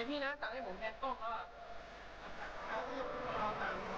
พี่นะตัดให้ผมแทนกล้องแล้วอะเราตังค์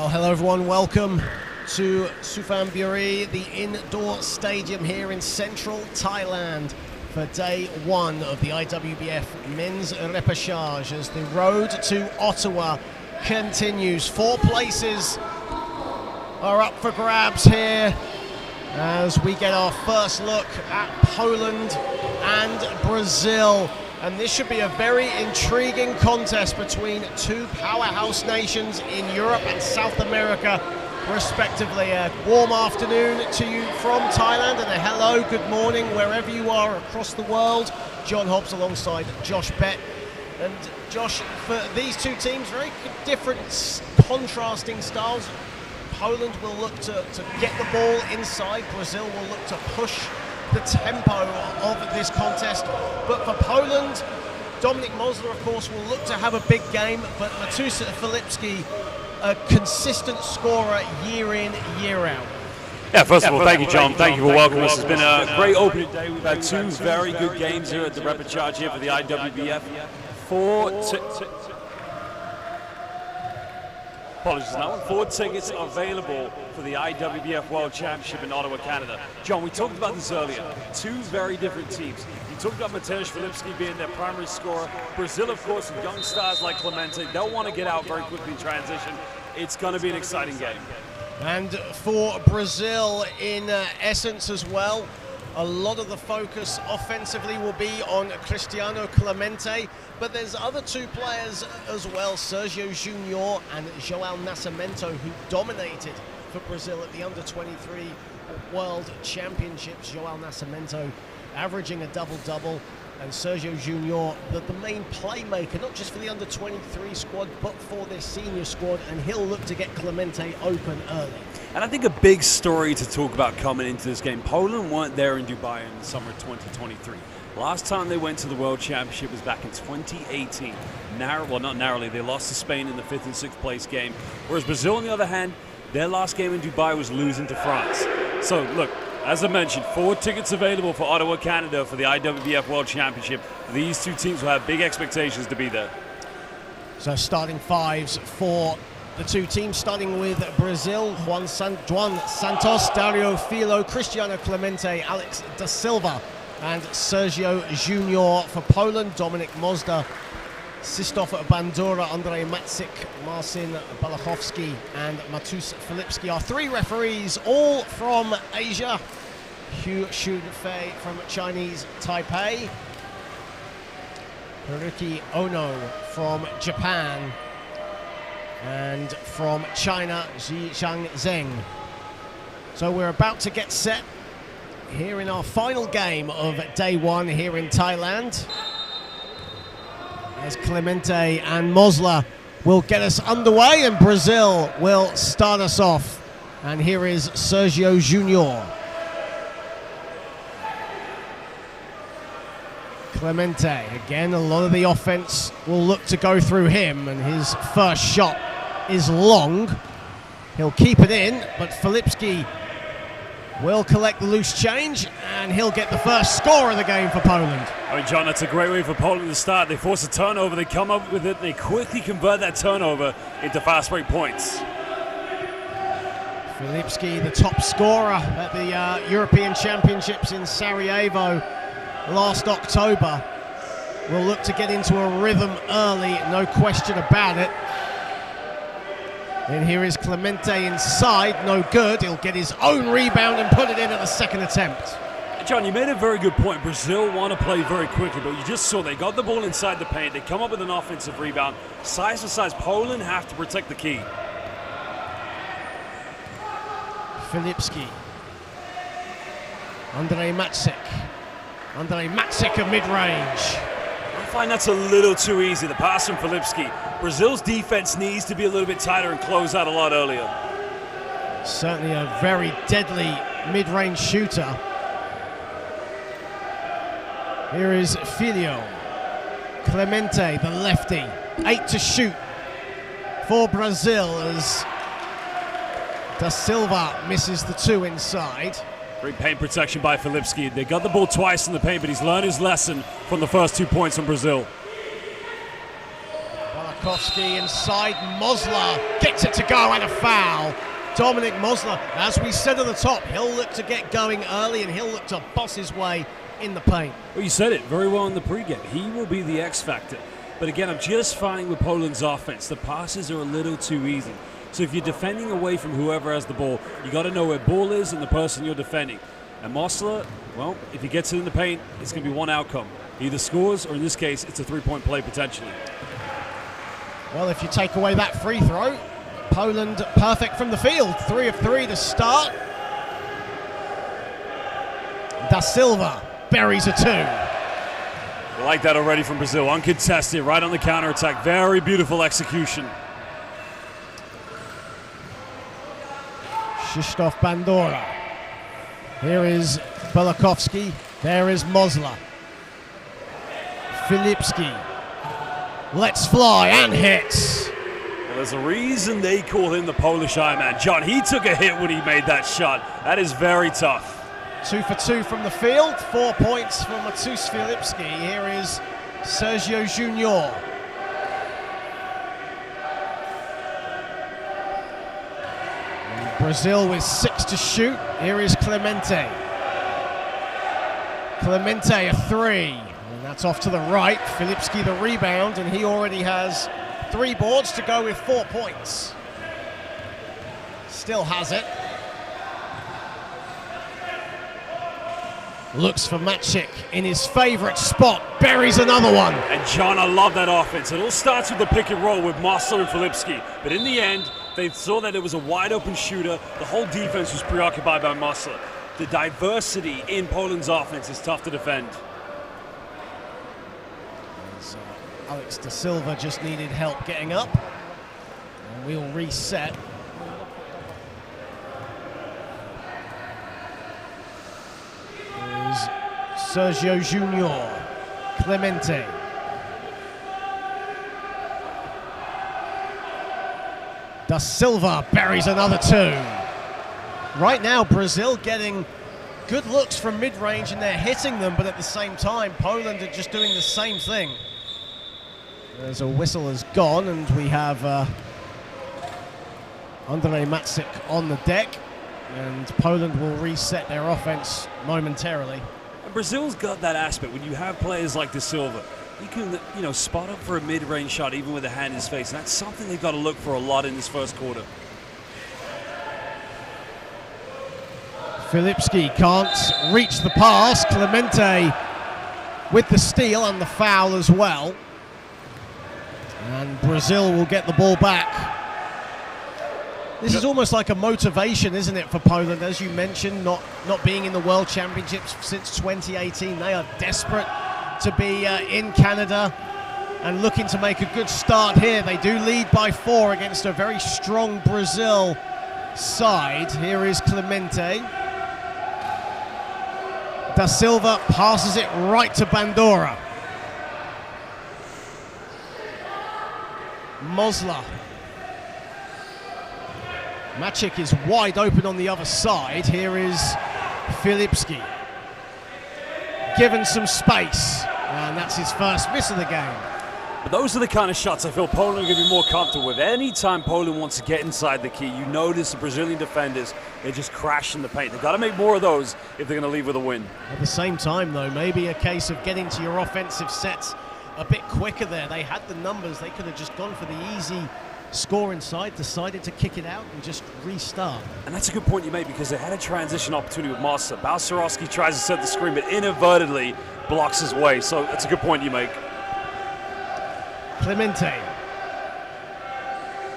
Well, hello everyone, welcome to Suphanburi, the indoor stadium here in central Thailand for day one of the IWBF men's repechage as the road to Ottawa continues. 4 places are up for grabs here as we get our first look at Poland and Brazil. And this should be a very intriguing contest between 2 powerhouse nations in Europe and South America, respectively. A warm afternoon to you from Thailand and a hello, good morning, wherever you are across the world. John Hobbs alongside Josh Bett. And Josh, for these 2 teams, very different, contrasting styles. Poland will look to get the ball inside. Brazil will look to push the tempo of this contest. But for Poland, Dominik Mosler, of course, will look to have a big game, but Matusa Filipski, a consistent scorer year in, year out. Yeah, first of all, thank you, John. Thank you for welcoming us. It's been a great opening day. We've had 2 very good games here at the Repechage here for the IWBF. Four tickets available for the IWBF World Championship in Ottawa, Canada. John, we talked about this earlier. 2 very different teams. You talked about Mateusz Filipski being their primary scorer. Brazil, of course, with young stars like Clemente. They'll want to get out very quickly in transition. It's going to be an exciting game. And for Brazil, in essence as well, a lot of the focus offensively will be on Cristiano Clemente, but there's other 2 players as well, Sergio Junior and João Nascimento, who dominated for Brazil at the Under-23 World Championships. João Nascimento averaging a double-double, and Sergio Junior, the main playmaker, not just for the Under-23 squad, but for their senior squad, and he'll look to get Clemente open early. And I think a big story to talk about coming into this game, Poland weren't there in Dubai in the summer of 2023. Last time they went to the World Championship was back in 2018. Well, not narrowly, they lost to Spain in the 5th and 6th place game. Whereas Brazil, on the other hand, their last game in Dubai was losing to France. So, look, as I mentioned, 4 tickets available for Ottawa, Canada for the IWBF World Championship. These 2 teams will have big expectations to be there. So starting 5s for the 2 teams, starting with Brazil: Juan Santos, Dario Filo, Cristiano Clemente, Alex da Silva, and Sergio Junior. For Poland, Dominik Mosler, Krzysztof Bandura, Andrzej Matsik, Marcin Balachowski, and Matusz Filipski. Our 3 referees, all from Asia. Hu Shunfei from Chinese Taipei, Haruki Ono from Japan, and from China, Ji Zhang. So we're about to get set here in our final game of day 1 here in Thailand, as Clemente and Mosler will get us underway and Brazil will start us off. And here is Sergio Junior. Clemente, again, a lot of the offense will look to go through him, and his first shot is long. He'll keep it in, but Filipski will collect the loose change, and he'll get the first score of the game for Poland. I mean, John, that's a great way for Poland to start. They force a turnover, they come up with it, they quickly convert that turnover into fast break points. Filipski, the top scorer at the European Championships in Sarajevo last October, will look to get into a rhythm early, no question about it. And here is Clemente inside, no good. He'll get his own rebound and put it in at the 2nd attempt. John, you made a very good point. Brazil want to play very quickly, but you just saw they got the ball inside the paint. They come up with an offensive rebound. Size for size, Poland have to protect the key. Filipski. Andrzej Matsik. Andrzej Matsik of mid-range. I find that's a little too easy. The pass from Filipski. Brazil's defense needs to be a little bit tighter and close out a lot earlier. Certainly a very deadly mid-range shooter. Here is Filho. Clemente, the lefty. 8 to shoot for Brazil as da Silva misses the 2 inside. Great paint protection by Filipski. They got the ball twice in the paint, but he's learned his lesson from the first 2 points from Brazil. Bolakowski inside. Mosler gets it to go, and a foul. Dominic Mosler, as we said at the top, he'll look to get going early and he'll look to boss his way in the paint. Well, you said it very well in the pregame. He will be the X factor. But again, I'm just finding with Poland's offense, the passes are a little too easy. So if you're defending away from whoever has the ball, you got to know where ball is and the person you're defending. And Mosler, well, if he gets it in the paint, it's going to be one outcome. He either scores, or in this case, it's a three-point play potentially. Well, if you take away that free throw, Poland perfect from the field. 3 of 3 to start. Da Silva buries a 2. We like that already from Brazil. Uncontested, right on the counter-attack. Very beautiful execution. Krzysztof Bandora. Here is Bolakowski. There is Mosler. Filipski. Lets fly and hits. Well, there's a reason they call him the Polish Iron. John, he took a hit when he made that shot. That is very tough. 2 for 2 from the field. 4 points from Matus Filipski. Here is Sergio Junior. And Brazil with 6 to shoot. Here is Clemente. Clemente a 3. And that's off to the right. Filipski the rebound, and he already has 3 boards to go with 4 points. Still has it. Looks for Maciek in his favorite spot, buries another one. And John, I love that offense. It all starts with the pick and roll with Mosler and Filipski. But in the end, they saw that it was a wide open shooter. The whole defense was preoccupied by Mosler. The diversity in Poland's offense is tough to defend. So Alex Da Silva just needed help getting up. And we'll reset. Sergio Junior, Clemente. Da Silva buries another 2. Right now, Brazil getting good looks from mid-range and they're hitting them, but at the same time, Poland are just doing the same thing. There's a whistle has gone, and we have Andrzej Maciek on the deck, and Poland will reset their offense momentarily. Brazil's got that aspect. When you have players like Da Silva, he can, spot up for a mid-range shot even with a hand in his face. And that's something they've got to look for a lot in this first quarter. Filipski can't reach the pass. Clemente with the steal and the foul as well. And Brazil will get the ball back. This is almost like a motivation, isn't it, for Poland? As you mentioned, not being in the World Championships since 2018. They are desperate to be in Canada and looking to make a good start here. They do lead by 4 against a very strong Brazil side. Here is Clemente. Da Silva passes it right to Bandora. Mosler. Maciek is wide open on the other side. Here is Filipski. Given some space, and that's his first miss of the game. But those are the kind of shots I feel Poland are going to be more comfortable with. Anytime Poland wants to get inside the key, you notice the Brazilian defenders, they just crash in the paint. They've got to make more of those if they're going to leave with a win. At the same time, though, maybe a case of getting to your offensive sets a bit quicker there. They had the numbers. They could have just gone for the easy score inside, decided to kick it out and just restart. And that's a good point you made, because they had a transition opportunity with Mosler. Balcerowski tries to set the screen, but inadvertently blocks his way. So that's a good point you make. Clemente.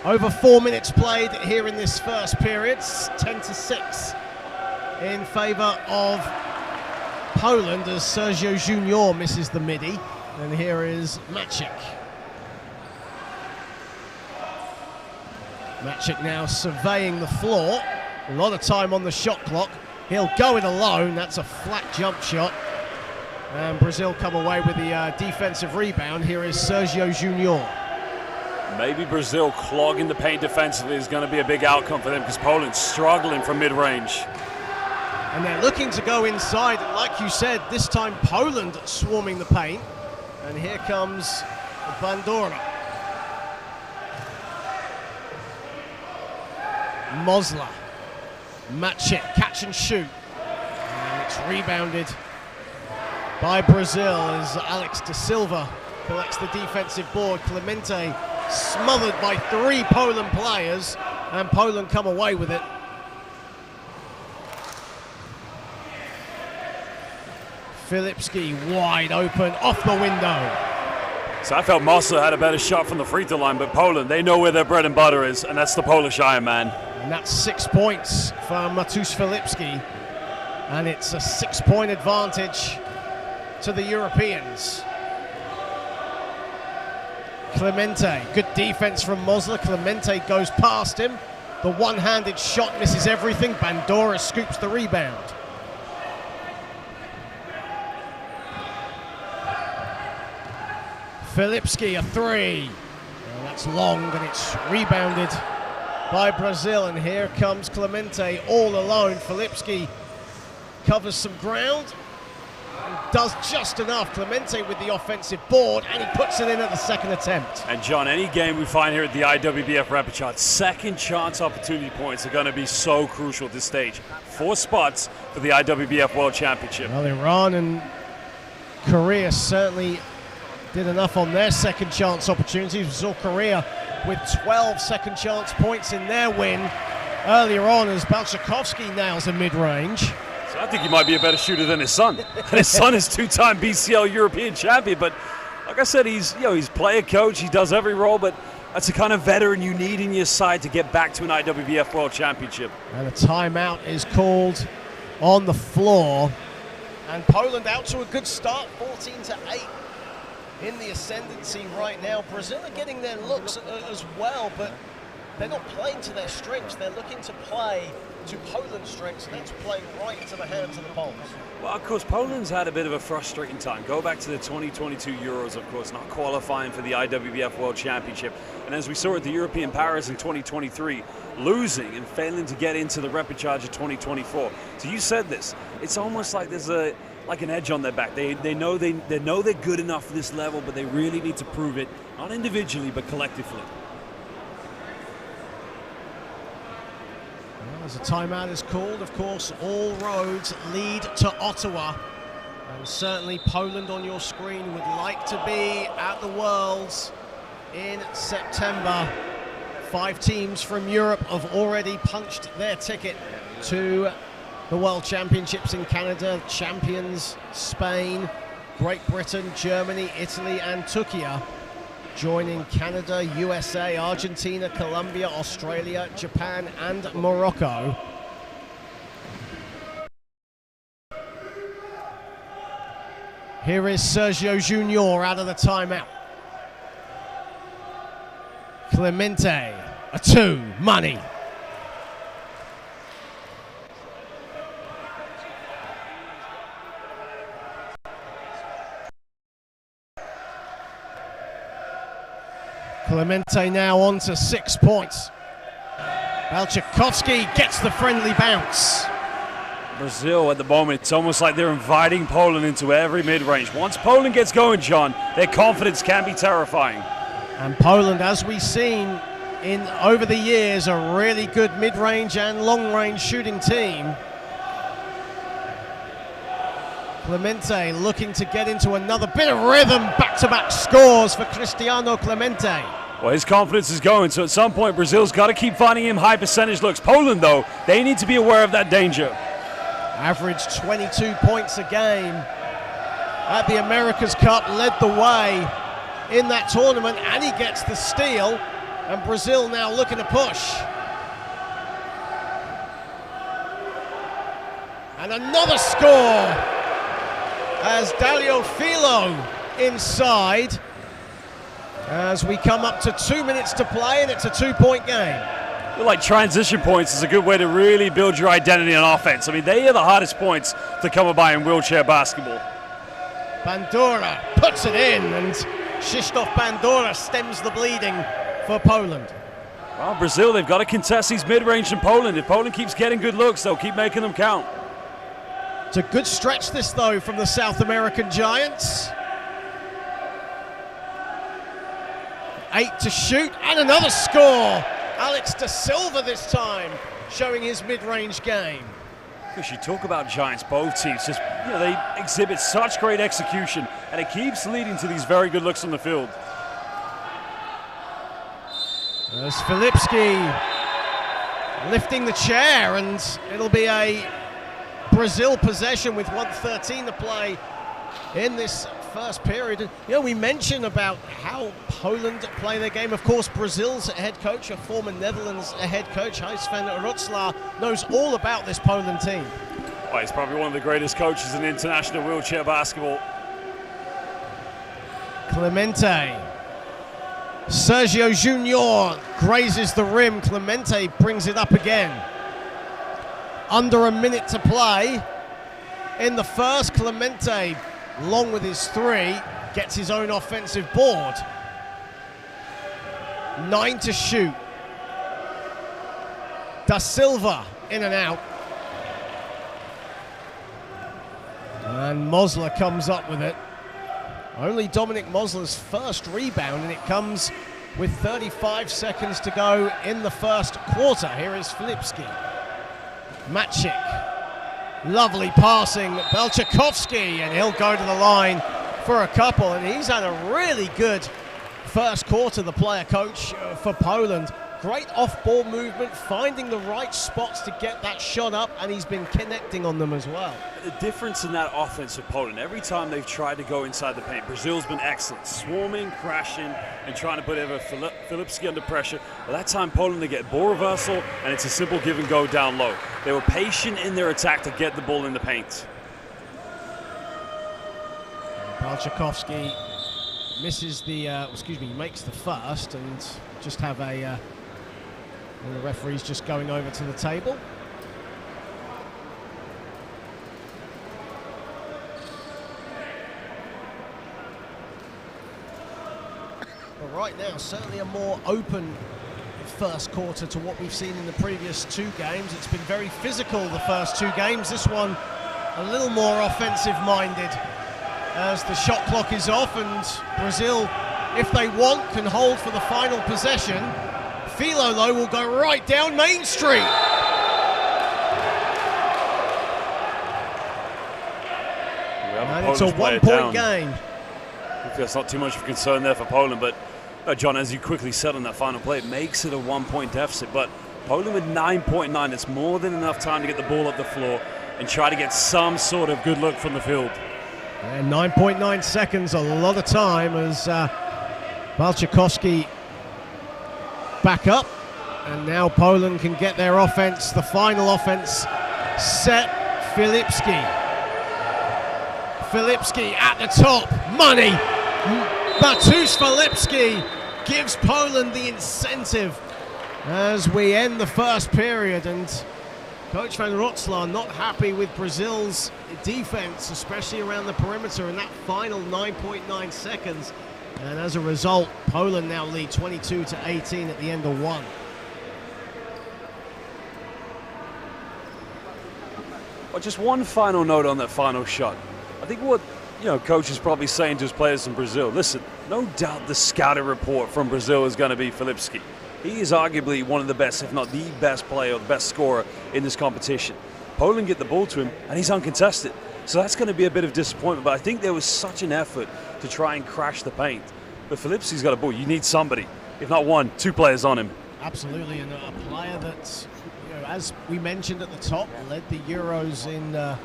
Over 4 minutes played here in this first period. 10-6 in favor of Poland as Sergio Junior misses the midi. And here is Maciek. Maciek now surveying the floor. A lot of time on the shot clock. He'll go it alone. That's a flat jump shot. And Brazil come away with the defensive rebound. Here is Sergio Junior. Maybe Brazil clogging the paint defensively is going to be a big outcome for them, because Poland's struggling from mid-range. And they're looking to go inside. And like you said, this time Poland swarming the paint. And here comes Bandora. Mosler. Match it, catch and shoot. And it's rebounded by Brazil as Alex de Silva collects the defensive board. Clemente smothered by 3 Poland players, and Poland come away with it. Filipski wide open, off the window. So I felt Mosler had a better shot from the free throw line, but Poland, they know where their bread and butter is, and that's the Polish Iron Man. And that's 6 points for Matusz Filipski, and it's a 6-point advantage to the Europeans. Clemente, good defense from Mosler. Clemente goes past him. The one-handed shot misses everything. Bandora scoops the rebound. Filipski, a 3. And that's long, and it's rebounded by Brazil. And here comes Clemente all alone. Filipski covers some ground and does just enough. Clemente with the offensive board, and he puts it in at the second attempt. And John, any game we find here at the IWBF Repechage, second chance opportunity points are going to be so crucial at this stage. 4 spots for the IWBF World Championship. Well, Iran and Korea certainly did enough on their second chance opportunities. We saw Korea with 12 second chance points in their win earlier on as Balchakovsky nails a mid-range. So I think he might be a better shooter than his son. His son is 2-time BCL European champion, but like I said, he's player coach, he does every role, but that's the kind of veteran you need in your side to get back to an IWBF World Championship. And a timeout is called on the floor, and Poland out to a good start, 14-8. In the ascendancy right now. Brazil are getting their looks as well, but they're not playing to their strengths. They're looking to play to Poland's strengths, and that's playing right into the hands of the Poles. Well, of course, Poland's had a bit of a frustrating time. Go back to the 2022 Euros, of course, not qualifying for the IWBF World Championship. And as we saw at the European Paris in 2023, losing and failing to get into the repechage of 2024. So you said this. It's almost like there's an edge on their back. They know they're good enough for this level, but they really need to prove it, not individually, but collectively. Well, as a timeout is called, of course, all roads lead to Ottawa. And certainly Poland on your screen would like to be at the Worlds in September. 5 teams from Europe have already punched their ticket to the World Championships in Canada. Champions Spain, Great Britain, Germany, Italy and Turkey joining Canada, USA, Argentina, Colombia, Australia, Japan and Morocco. Here is Sergio Junior out of the timeout. Clemente, a 2, money. Clemente now on to 6 points. Balchakovsky gets the friendly bounce. Brazil at the moment, it's almost like they're inviting Poland into every mid-range. Once Poland gets going, John, their confidence can be terrifying. And Poland, as we've seen over the years, a really good mid-range and long-range shooting team. Clemente looking to get into another bit of rhythm. Back-to-back scores for Cristiano Clemente. Well, his confidence is going, so at some point Brazil's got to keep finding him high percentage looks. Poland, though, they need to be aware of that danger. Average 22 points a game at the America's Cup, led the way in that tournament, and he gets the steal, and Brazil now looking to push. And another score as Dalio Filo inside as we come up to 2 minutes to play, and it's a 2-point game. I feel like transition points is a good way to really build your identity on offense. I mean, they are the hardest points to come by in wheelchair basketball. Bandora puts it in, and Krzysztof Bandora stems the bleeding for Poland. Well, Brazil, they've got to contest these mid-range in Poland. If Poland keeps getting good looks, they'll keep making them count. It's a good stretch this, though, from the South American Giants. 8 to shoot, and another score Alex da Silva this time, showing his mid-range game. Because you talk about giants, both teams, just, you know, they exhibit such great execution, and it keeps leading to these very good looks on the field. As Filipski lifting the chair, and it'll be a Brazil possession with 1:13 to play in this first period. You know, we mentioned about how Poland play their game. Of course, Brazil's head coach, a former Netherlands head coach, Suphan Rutslar, knows all about this Poland team. Well, he's probably one of the greatest coaches in international wheelchair basketball. Clemente. Sergio Junior grazes the rim. Clemente brings it up again. Under a minute to play in the first. Clemente, long with his three, gets his own offensive board. 9 to shoot. Da Silva in and out. And Mosler comes up with it. Only Dominic Mosler's first rebound, and it comes with 35 seconds to go in the first quarter. Here is Filipski. Matchik. Lovely passing. Belchakovsky, and he'll go to the line for a couple. And he's had a really good first quarter, the player coach for Poland. Great off-ball movement, finding the right spots to get that shot up, and he's been connecting on them as well. The difference in that offense of Poland, every time they've tried to go inside the paint, Brazil's been excellent, swarming, crashing, and trying to put Filipski under pressure. But that time, Poland, they get ball reversal, and it's a simple give and go down low. They were patient in their attack to get the ball in the paint. Belchakovsky misses the, makes the first, and just have a... and the referee's just going over to the table. But right now, certainly a more open first quarter to what we've seen in the previous two games. It's been very physical the first two games. This one a little more offensive-minded as the shot clock is off, and Brazil, if they want, can hold for the final possession. Philo, though, will go right down Main Street. And it's a one-point game. That's not too much of a concern there for Poland, but John, as you quickly said on that final play, it makes it a one-point deficit. But Poland with 9.9, it's more than enough time to get the ball up the floor and try to get some sort of good look from the field. And 9.9 seconds, a lot of time, as Belchakovsky back up, and now Poland can get their offense, the final offense set. Filipski at the top, money. Matus Filipski gives Poland the incentive as we end the first period, and Coach Van Rotselaar not happy with Brazil's defense, especially around the perimeter in that final 9.9 seconds. And as a result, Poland now lead 22-18 at the end of one. Well, just one final note on that final shot. I think what coach is probably saying to his players in Brazil, listen, no doubt the scouting report from Brazil is going to be Filipski. He is arguably one of the best, if not the best player or the best scorer in this competition. Poland get the ball to him, and he's uncontested. So that's going to be a bit of disappointment, but I think there was such an effort to try and crash the paint. But Filipski's got a ball. You need somebody, if not one, two players on him. Absolutely, and a player that, as we mentioned at the top, led the Euros in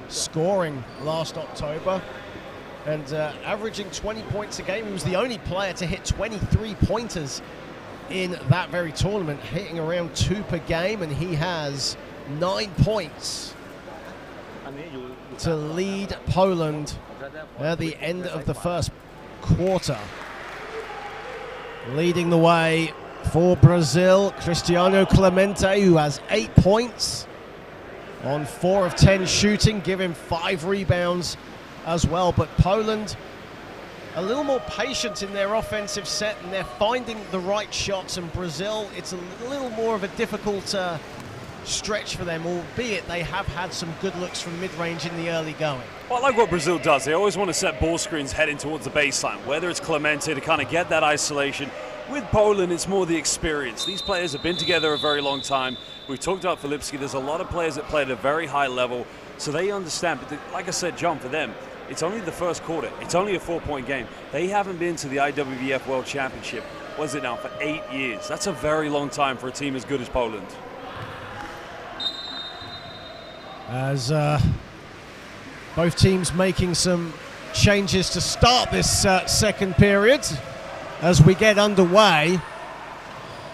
scoring last October, and averaging 20 points a game. He was the only player to hit 23 pointers in that very tournament, hitting around 2 per game, and he has 9 points to lead Poland at the end of the first quarter. Leading the way for Brazil, Cristiano Clemente, who has 8 points on 4 of 10 shooting, giving 5 rebounds as well. But Poland a little more patient in their offensive set, and they're finding the right shots. And Brazil, it's a little more of a difficult stretch for them, albeit they have had some good looks from mid-range in the early going. Well, I like what Brazil does. They always want to set ball screens heading towards the baseline, whether it's Clemente to kind of get that isolation, With Poland, it's more the experience. These players have been together a very long time. We've talked about Filipski. There's a lot of players that play at a very high level, so they understand. But like I said, John, for them, it's only the first quarter. It's only a 4-point game. They haven't been to the IWBF World Championship, was it now, for 8 years. That's a very long time for a team as good as Poland. As both teams making some changes to start this second period. As we get underway,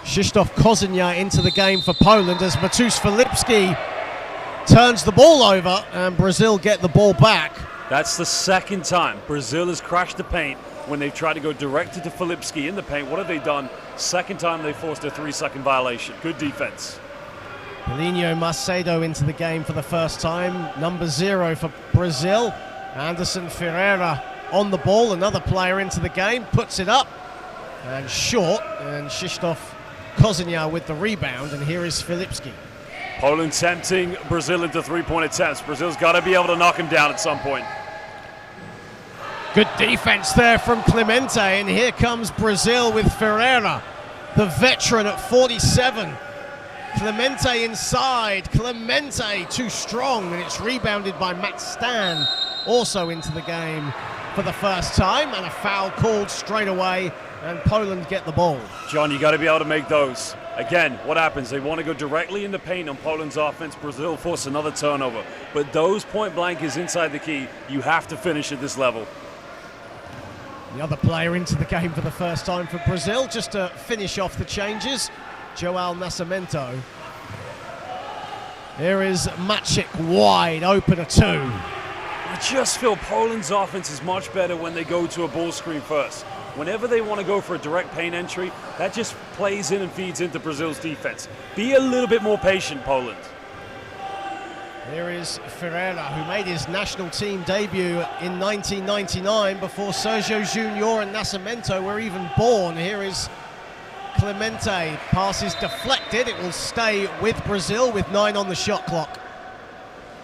Krzysztof Kozynia into the game for Poland as Mateusz Filipski turns the ball over and Brazil get the ball back. That's the second time Brazil has crashed the paint when they've tried to go directed to Filipski in the paint. What have they done? Second time they forced a 3-second violation. Good defense. Paulinho Macedo into the game for the first time. Number 0 for Brazil. Anderson Ferreira on the ball. Another player into the game. Puts it up. And short. And Krzysztof Kozynia with the rebound. And here is Filipski. Poland tempting Brazil into 3-point attempts. Brazil's got to be able to knock him down at some point. Good defense there from Clemente. And here comes Brazil with Ferreira, the veteran at 47. Clemente inside. Clemente too strong, and it's rebounded by Matt Stan, also into the game for the first time, and a foul called straight away, and Poland get the ball. John, you got to be able to make those. Again, what happens? They want to go directly in the paint on Poland's offense. Brazil force another turnover. But those point blank is inside the key. You have to finish at this level. The other player into the game for the first time for Brazil, just to finish off the changes, João Nascimento. Here is Maciek wide open a 2. I just feel Poland's offense is much better when they go to a ball screen first. Whenever they want to go for a direct paint entry, that just plays in and feeds into Brazil's defense. Be a little bit more patient, Poland. Here is Ferreira, who made his national team debut in 1999 before Sergio Junior and Nascimento were even born. Here is Clemente. Pass is deflected. It will stay with Brazil with 9 on the shot clock.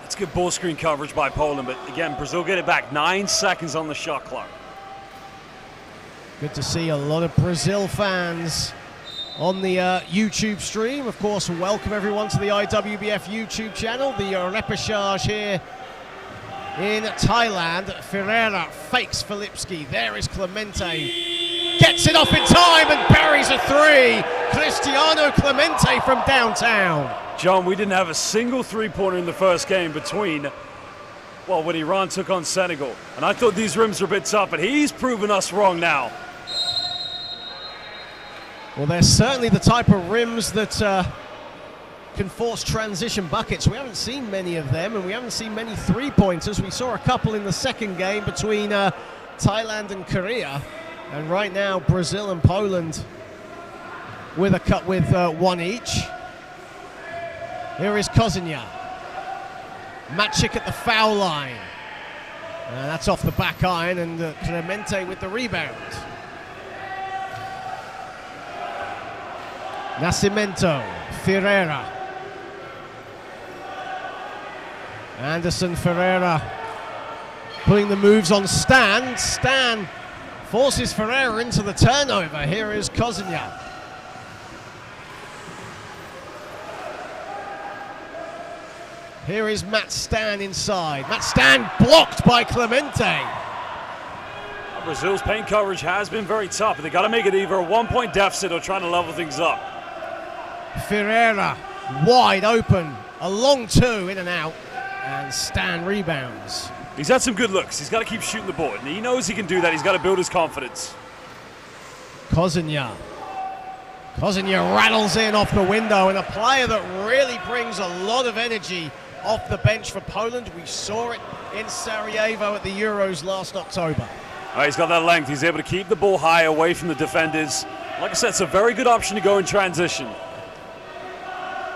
That's good ball screen coverage by Poland, but again, Brazil get it back. 9 seconds on the shot clock. Good to see a lot of Brazil fans on the YouTube stream. Of course, welcome everyone to the IWBF YouTube channel. The Repechage here in Thailand. Ferreira fakes Filipski. There is Clemente. Gets it off in time and buries a 3. Cristiano Clemente from downtown. John, we didn't have a single three-pointer in the first game between, well, when Iran took on Senegal. And I thought these rims were a bit tough, but he's proven us wrong now. Well, they're certainly the type of rims that can force transition buckets. We haven't seen many of them, and we haven't seen many three-pointers. We saw a couple in the second game between Thailand and Korea. And right now, Brazil and Poland with a cut with 1 each. Here is Kozynia. Maciek at the foul line. That's off the back iron, and Clemente with the rebound. Nascimento, Ferreira. Anderson Ferreira putting the moves on Stan. Stan forces Ferreira into the turnover. Here is Kozynia. Here is Matt Stan inside. Matt Stan blocked by Clemente. Brazil's paint coverage has been very tough, but they got to make it either a 1-point deficit or trying to level things up. Ferreira wide open, a long 2 in and out, and Stan rebounds. He's had some good looks. He's got to keep shooting the ball, and he knows he can do that. He's got to build his confidence. Kozynia rattles in off the window, and a player that really brings a lot of energy off the bench for Poland. We saw it in Sarajevo at the Euros last October. He's got that length. He's able to keep the ball high away from the defenders. Like I said, it's a very good option to go in transition.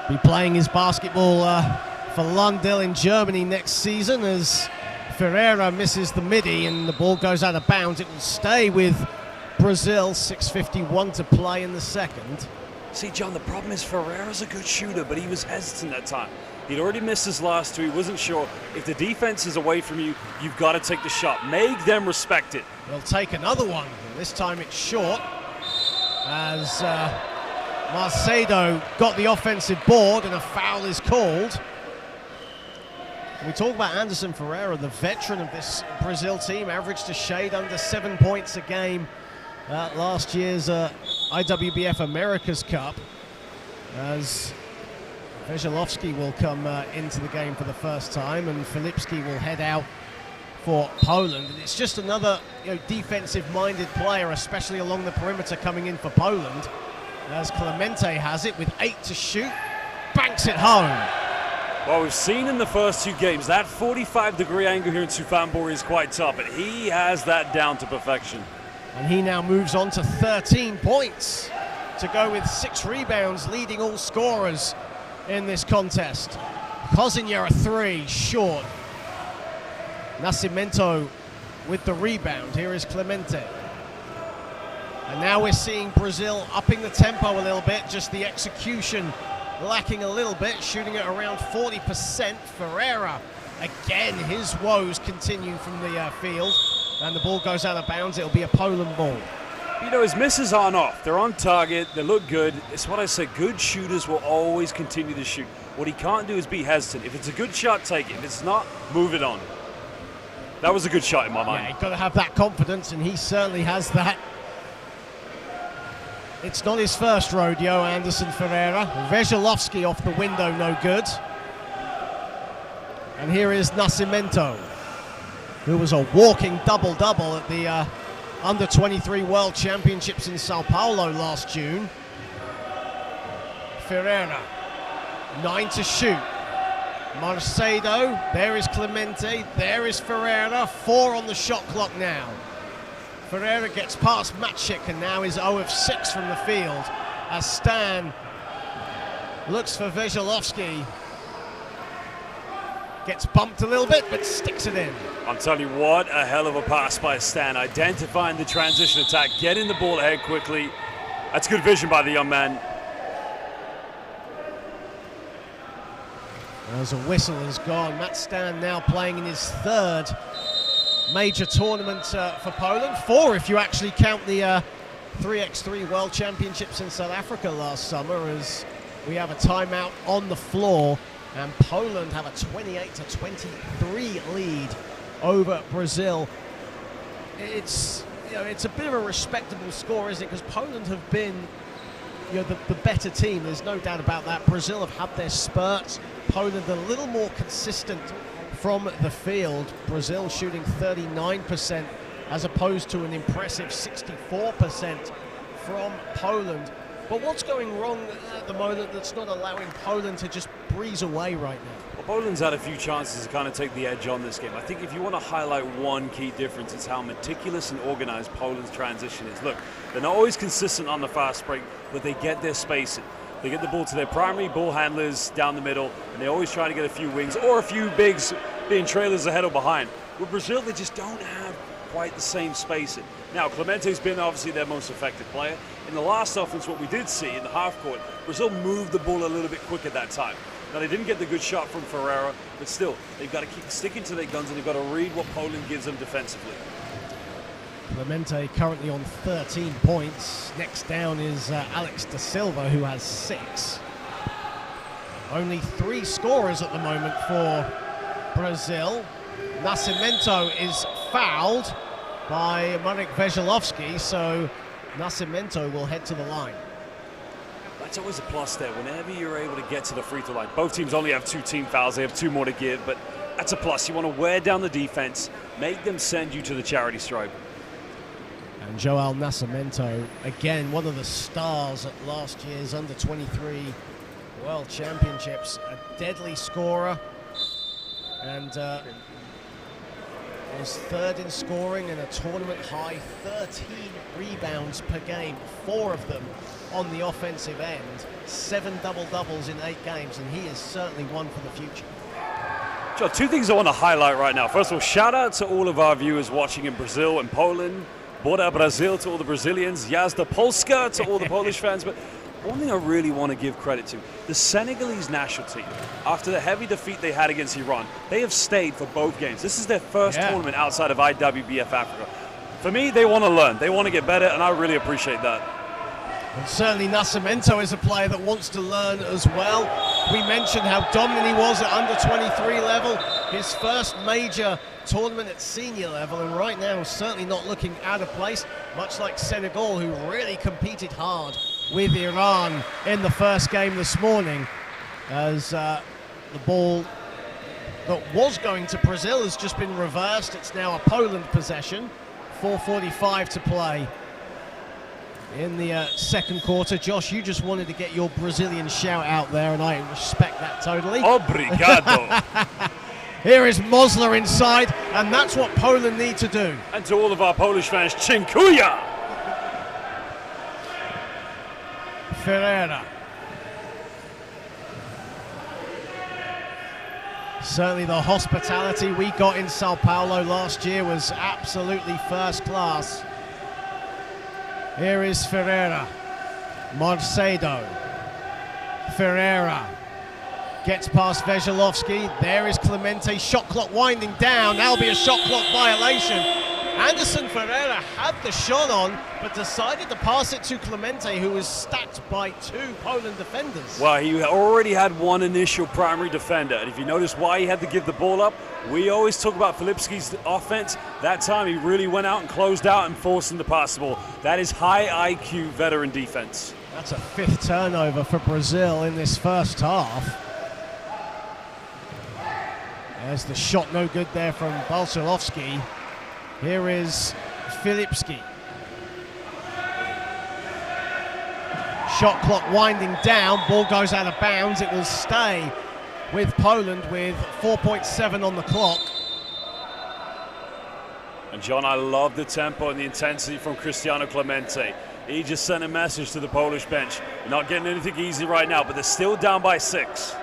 Be playing his basketball for Lundell in Germany next season as Ferreira misses the midi and the ball goes out of bounds. It will stay with Brazil. 6:51 to play in the second. See, John, the problem is Ferreira's a good shooter, but he was hesitant that time. He'd already missed his last 2. He wasn't sure. If the defense is away from you, you've got to take the shot. Make them respect it. They'll take another one. This time it's short. as Macedo got the offensive board and a foul is called. We talk about Anderson Ferreira, the veteran of this Brazil team, averaged a shade under 7 points a game at last year's IWBF America's Cup, as Veselovsky will come into the game for the first time and Filipski will head out for Poland. And it's just another defensive-minded player, especially along the perimeter, coming in for Poland, as Clemente has it with 8 to shoot, banks it home. Well, we've seen in the first 2 games that 45-degree angle here in Suphanburi is quite tough, but he has that down to perfection. And he now moves on to 13 points to go with 6 rebounds, leading all scorers in this contest. Kozinyer a 3, short. Nascimento with the rebound. Here is Clemente. And now we're seeing Brazil upping the tempo a little bit, just the execution lacking a little bit, shooting at around 40%. Ferreira, again, his woes continue from the field, and the ball goes out of bounds. It'll be a Poland ball. You know, his misses aren't off. They're on target. They look good. It's what I said. Good shooters will always continue to shoot. What he can't do is be hesitant. If it's a good shot, take it. If it's not, move it on. That was a good shot in my mind. Yeah, you've got to have that confidence, and he certainly has that. It's not his first rodeo, Anderson Ferreira. Veselovsky off the window, no good. And here is Nascimento, who was a walking double-double at the Under-23 World Championships in Sao Paulo last June. Ferreira, 9 to shoot. Macedo, there is Clemente, there is Ferreira, 4 on the shot clock now. Ferreira gets past Matchik and now is 0 of 6 from the field as Stan looks for Veselovsky. Gets bumped a little bit, but sticks it in. I'm telling you, what a hell of a pass by Stan. Identifying the transition attack, getting the ball ahead quickly. That's good vision by the young man. As a whistle has gone, Matt Stan now playing in his 3rd major tournament for Poland. 4 if you actually count the 3x3 World Championships in South Africa last summer, as we have a timeout on the floor. And Poland have a 28-23 lead over Brazil. It's a bit of a respectable score, isn't it? Because Poland have been the better team. There's no doubt about that. Brazil have had their spurts. Poland a little more consistent from the field. Brazil shooting 39% as opposed to an impressive 64% from Poland. But what's going wrong at the moment that's not allowing Poland to just breeze away right now? Well, Poland's had a few chances to kind of take the edge on this game. I think if you want to highlight one key difference, it's how meticulous and organized Poland's transition is. Look, they're not always consistent on the fast break, but they get their spacing. They get the ball to their primary ball handlers down the middle, and they always try to get a few wings or a few bigs being trailers ahead or behind. With Brazil, they just don't have quite the same spacing. Now, Clemente's been obviously their most effective player. In the last offense, what we did see in the half court, Brazil moved the ball a little bit quick at that time. Now, they didn't get the good shot from Ferreira, but still, they've got to keep sticking to their guns and they've got to read what Poland gives them defensively. Clemente currently on 13 points. Next down is Alex da Silva, who has 6. Only 3 scorers at the moment for Brazil. Nascimento is fouled by Marek Veselovsky, so Nascimento will head to the line. That's always a plus there. Whenever you're able to get to the free throw line, both teams only have 2 team fouls. They have 2 more to give, but that's a plus. You want to wear down the defense, make them send you to the charity stripe. And Joel Nascimento, again, one of the stars at last year's Under-23 World Championships, a deadly scorer, and was 3rd in scoring and a tournament high 13 rebounds per game, 4 of them on the offensive end, 7 double-doubles in 8 games, and he is certainly one for the future. Joe, 2 things I want to highlight right now. First of all, shout out to all of our viewers watching in Brazil and Poland. Bora Brazil to all the Brazilians. Jazda Polska to all the Polish fans. But one thing I really want to give credit to, the Senegalese national team, after the heavy defeat they had against Iran, they have stayed for both games. This is their first tournament outside of IWBF Africa. For me, they want to learn. They want to get better, and I really appreciate that. And certainly Nascimento is a player that wants to learn as well. We mentioned how dominant he was at under 23 level, his first major tournament at senior level, and right now certainly not looking out of place, much like Senegal, who really competed hard with Iran in the first game this morning, as the ball that was going to Brazil has just been reversed. It's now a Poland possession. 4:45 to play in the second quarter. Josh, you just wanted to get your Brazilian shout out there, and I respect that totally. Obrigado. Here is Mosler inside, and that's what Poland need to do. And to all of our Polish fans, dziękuję. Ferreira. Certainly the hospitality we got in Sao Paulo last year was absolutely first class. Here is Ferreira. Marcedo. Ferreira gets past Veselovsky. There is Clemente. Shot clock winding down. That'll be a shot clock violation. Anderson Ferreira had the shot on, but decided to pass it to Clemente, who was stacked by two Poland defenders. Well, he already had one initial primary defender, and if you notice why he had to give the ball up, we always talk about Filipski's offense. That time he really went out and closed out and forced him to pass the ball. That is high IQ veteran defense. That's a fifth turnover for Brazil in this first half. There's the shot no good there from Balcerovski. Here is Filipski. Shot clock winding down, ball goes out of bounds. It will stay with Poland with 4.7 on the clock. And John, I love the tempo and the intensity from Cristiano Clemente. He just sent a message to the Polish bench. You're not getting anything easy right now, but they're still down by 6.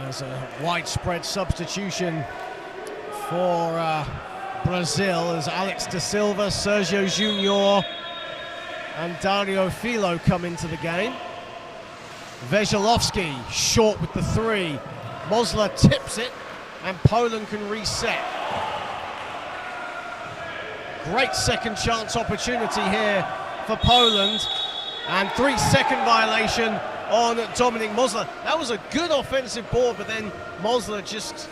There's a widespread substitution for Brazil as Alex da Silva, Sergio Junior and Dario Filo come into the game. Veselovsky short with the 3. Mosler tips it and Poland can reset. Great second chance opportunity here for Poland, and 3-second violation on Dominik Mosler. That was a good offensive ball, but then Mosler just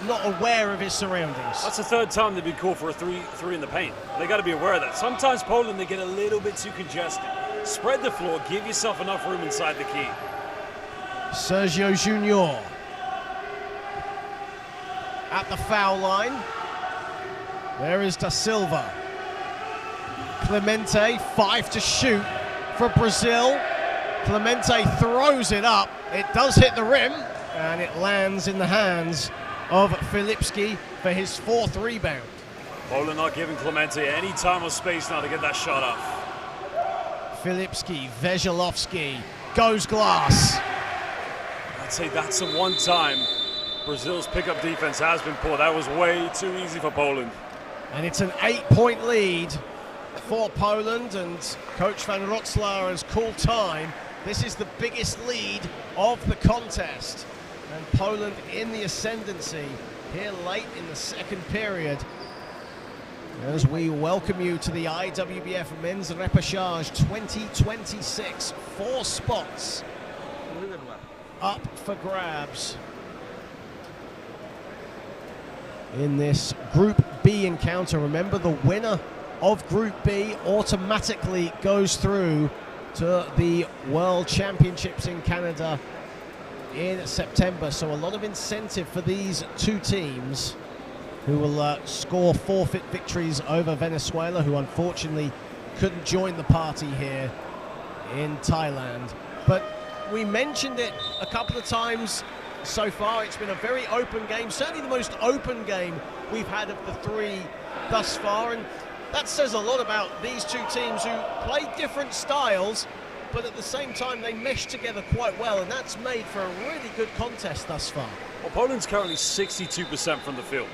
not aware of his surroundings. That's the third time they've been called for a 3 in the paint. They got to be aware of that. Sometimes Poland, they get a little bit too congested. Spread the floor, give yourself enough room inside the key. Sergio Junior at the foul line. There is da Silva. Clemente, 5 to shoot for Brazil. Clemente throws it up. It does hit the rim, and it lands in the hands of Filipski for his 4th rebound. Poland not giving Clemente any time or space now to get that shot off. Filipski, Veselovsky, goes glass. I'd say that's the one time Brazil's pickup defense has been poor. That was way too easy for Poland. And it's an 8-point lead for Poland, and Coach Van Rotselaar has called time. This is the biggest lead of the contest, and Poland in the ascendancy here late in the second period. As we welcome you to the IWBF Men's Repechage 2026, 4 spots up for grabs in this Group B encounter. Remember, the winner of Group B automatically goes through to the World Championships in Canada in September. So a lot of incentive for these two teams, who will score forfeit victories over Venezuela, who unfortunately couldn't join the party here in Thailand. But we mentioned it a couple of times so far. It's been a very open game, certainly the most open game we've had of the 3 thus far, and that says a lot about these two teams who play different styles, but at the same time they mesh together quite well, and that's made for a really good contest thus far. Well, Poland's currently 62% from the field.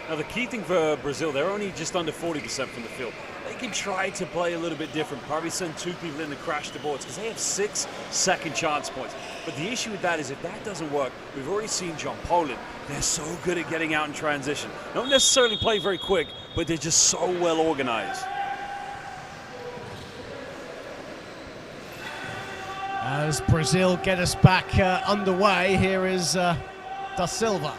Now, the key thing for Brazil, they're only just under 40% from the field. They can try to play a little bit different, probably send 2 people in to crash the boards, because they have 6 second chance points. But the issue with that is, if that doesn't work, we've already seen John Poland. They're so good at getting out in transition. Don't necessarily play very quick, but they're just so well organized. As Brazil get us back underway, here is Da Silva.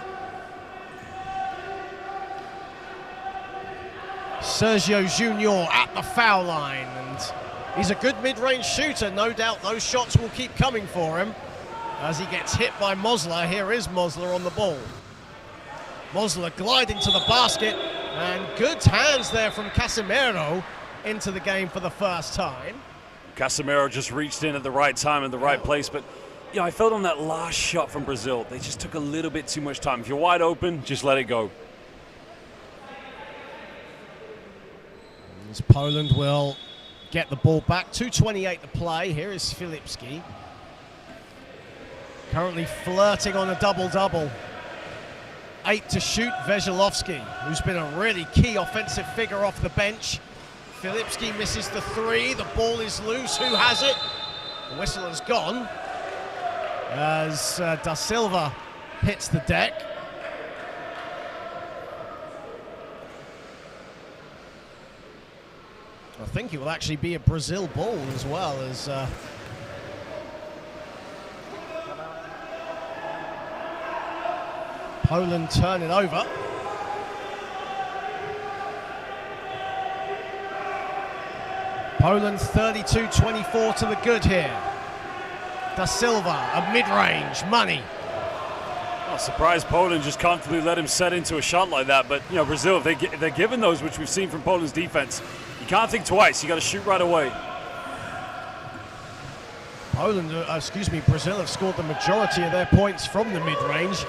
Sergio Junior at the foul line, and he's a good mid-range shooter. No doubt those shots will keep coming for him as he gets hit by Mosler. Here is Mosler on the ball. Mosler gliding to the basket, and good hands there from Casemiro into the game for the first time. Casemiro just reached in at the right time in the right place, but you know, I felt on that last shot from Brazil, they just took a little bit too much time. If you're wide open, just let it go. As Poland will get the ball back. 2:28 to play. Here is Filipski. Currently flirting on a double-double. 8 to shoot, Veselovsky, who's been a really key offensive figure off the bench. Filipski misses the three. The ball is loose. Who has it? The whistle has gone as Da Silva hits the deck. I think it will actually be a Brazil ball as well, as Poland turn it over. Poland 32-24 to the good here. Da Silva, a mid-range, money. I'm surprised Poland just comfortably let him set into a shot like that, but you know, Brazil, if they're given those, which we've seen from Poland's defense, you can't think twice, you got to shoot right away. Brazil have scored the majority of their points from the mid-range.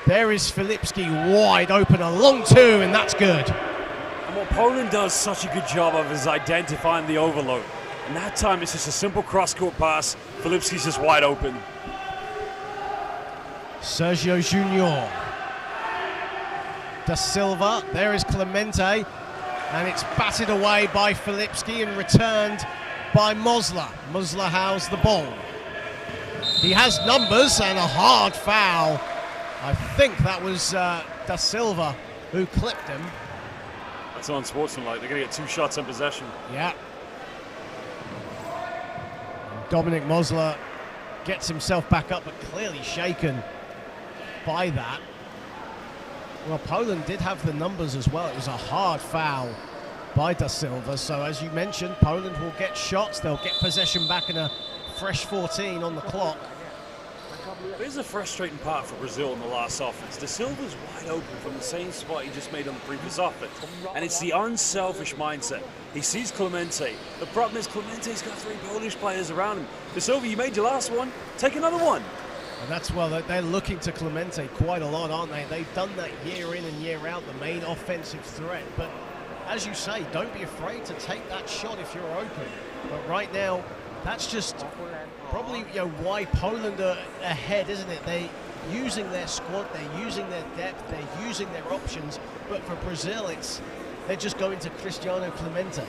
There is Filipski wide open, a long two, and that's good. And what Poland does such a good job of is identifying the overload. And that time it's just a simple cross-court pass. Filipski's just wide open. Sergio Junior. Da Silva, there is Clemente, and it's batted away by Filipski and returned by Mosler. Mosler has the ball. He has numbers and a hard foul. I think that was Da Silva who clipped him. That's unsportsmanlike. They're going to get 2 shots in possession. Yeah. Dominic Mosler gets himself back up, but clearly shaken by that. Well, Poland did have the numbers as well. It was a hard foul by Da Silva. So as you mentioned, Poland will get shots. They'll get possession back and a fresh 14 on the clock. Here's the frustrating part for Brazil in the last offense. Da Silva's wide open from the same spot he just made on the previous offense. And it's the unselfish mindset. He sees Clemente. The problem is Clemente's got 3 Polish players around him. Da Silva, you made your last one. Take another one. And that's, well, they're looking to Clemente quite a lot, aren't they? They've done that year in and year out, the main offensive threat. But as you say, don't be afraid to take that shot if you're open. But right now, that's just probably why Poland are ahead, isn't it? They're using their squad, they're using their depth, they're using their options. But for Brazil, they're just going to Cristiano Clemente.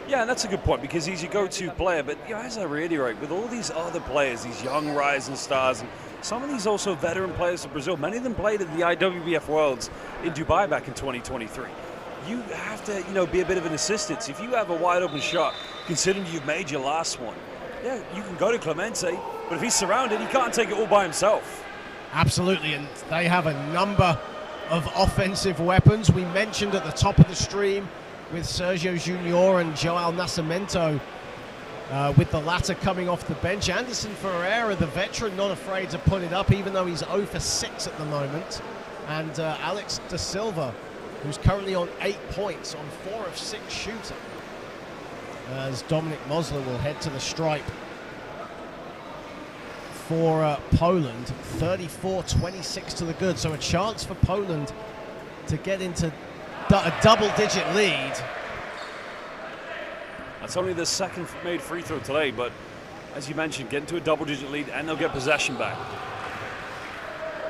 Yeah, and that's a good point because he's your go-to player. But as I reiterate, with all these other players, these young rising stars, and some of these also veteran players for Brazil, many of them played at the IWBF Worlds in Dubai back in 2023. You have to, be a bit of an assistance. If you have a wide open shot, considering you've made your last one, yeah, you can go to Clemente, but if he's surrounded, he can't take it all by himself. Absolutely, and they have a number of offensive weapons. We mentioned at the top of the stream with Sergio Junior and Joao Nascimento, with the latter coming off the bench. Anderson Ferreira, the veteran, not afraid to put it up, even though he's 0 for 6 at the moment. And Alex Da Silva, who's currently on 8 points on 4 of 6 shooting. As Dominic Mosler will head to the stripe for Poland. 34-26 to the good. So a chance for Poland to get into a double-digit lead. That's only the second made free throw today, but as you mentioned, get into a double-digit lead and they'll get possession back.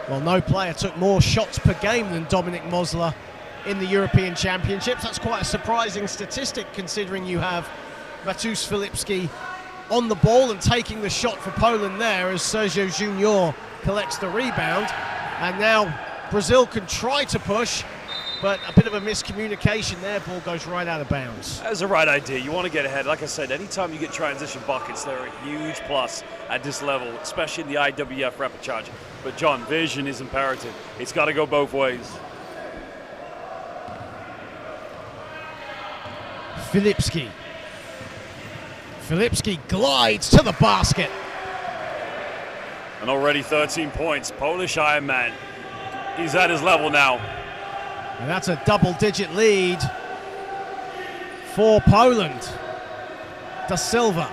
Well, no player took more shots per game than Dominic Mosler in the European Championships. That's quite a surprising statistic considering you have Matus Filipski on the ball and taking the shot for Poland there as Sergio Junior collects the rebound. And now Brazil can try to push, but a bit of a miscommunication there. Ball goes right out of bounds. That's the right idea. You want to get ahead. Like I said, anytime you get transition buckets, they're a huge plus at this level, especially in the IWBF Repechage. But John, vision is imperative. It's got to go both ways. Filipski glides to the basket. And already 13 points. Polish Iron Man. He's at his level now. And that's a double-digit lead for Poland. Da Silva.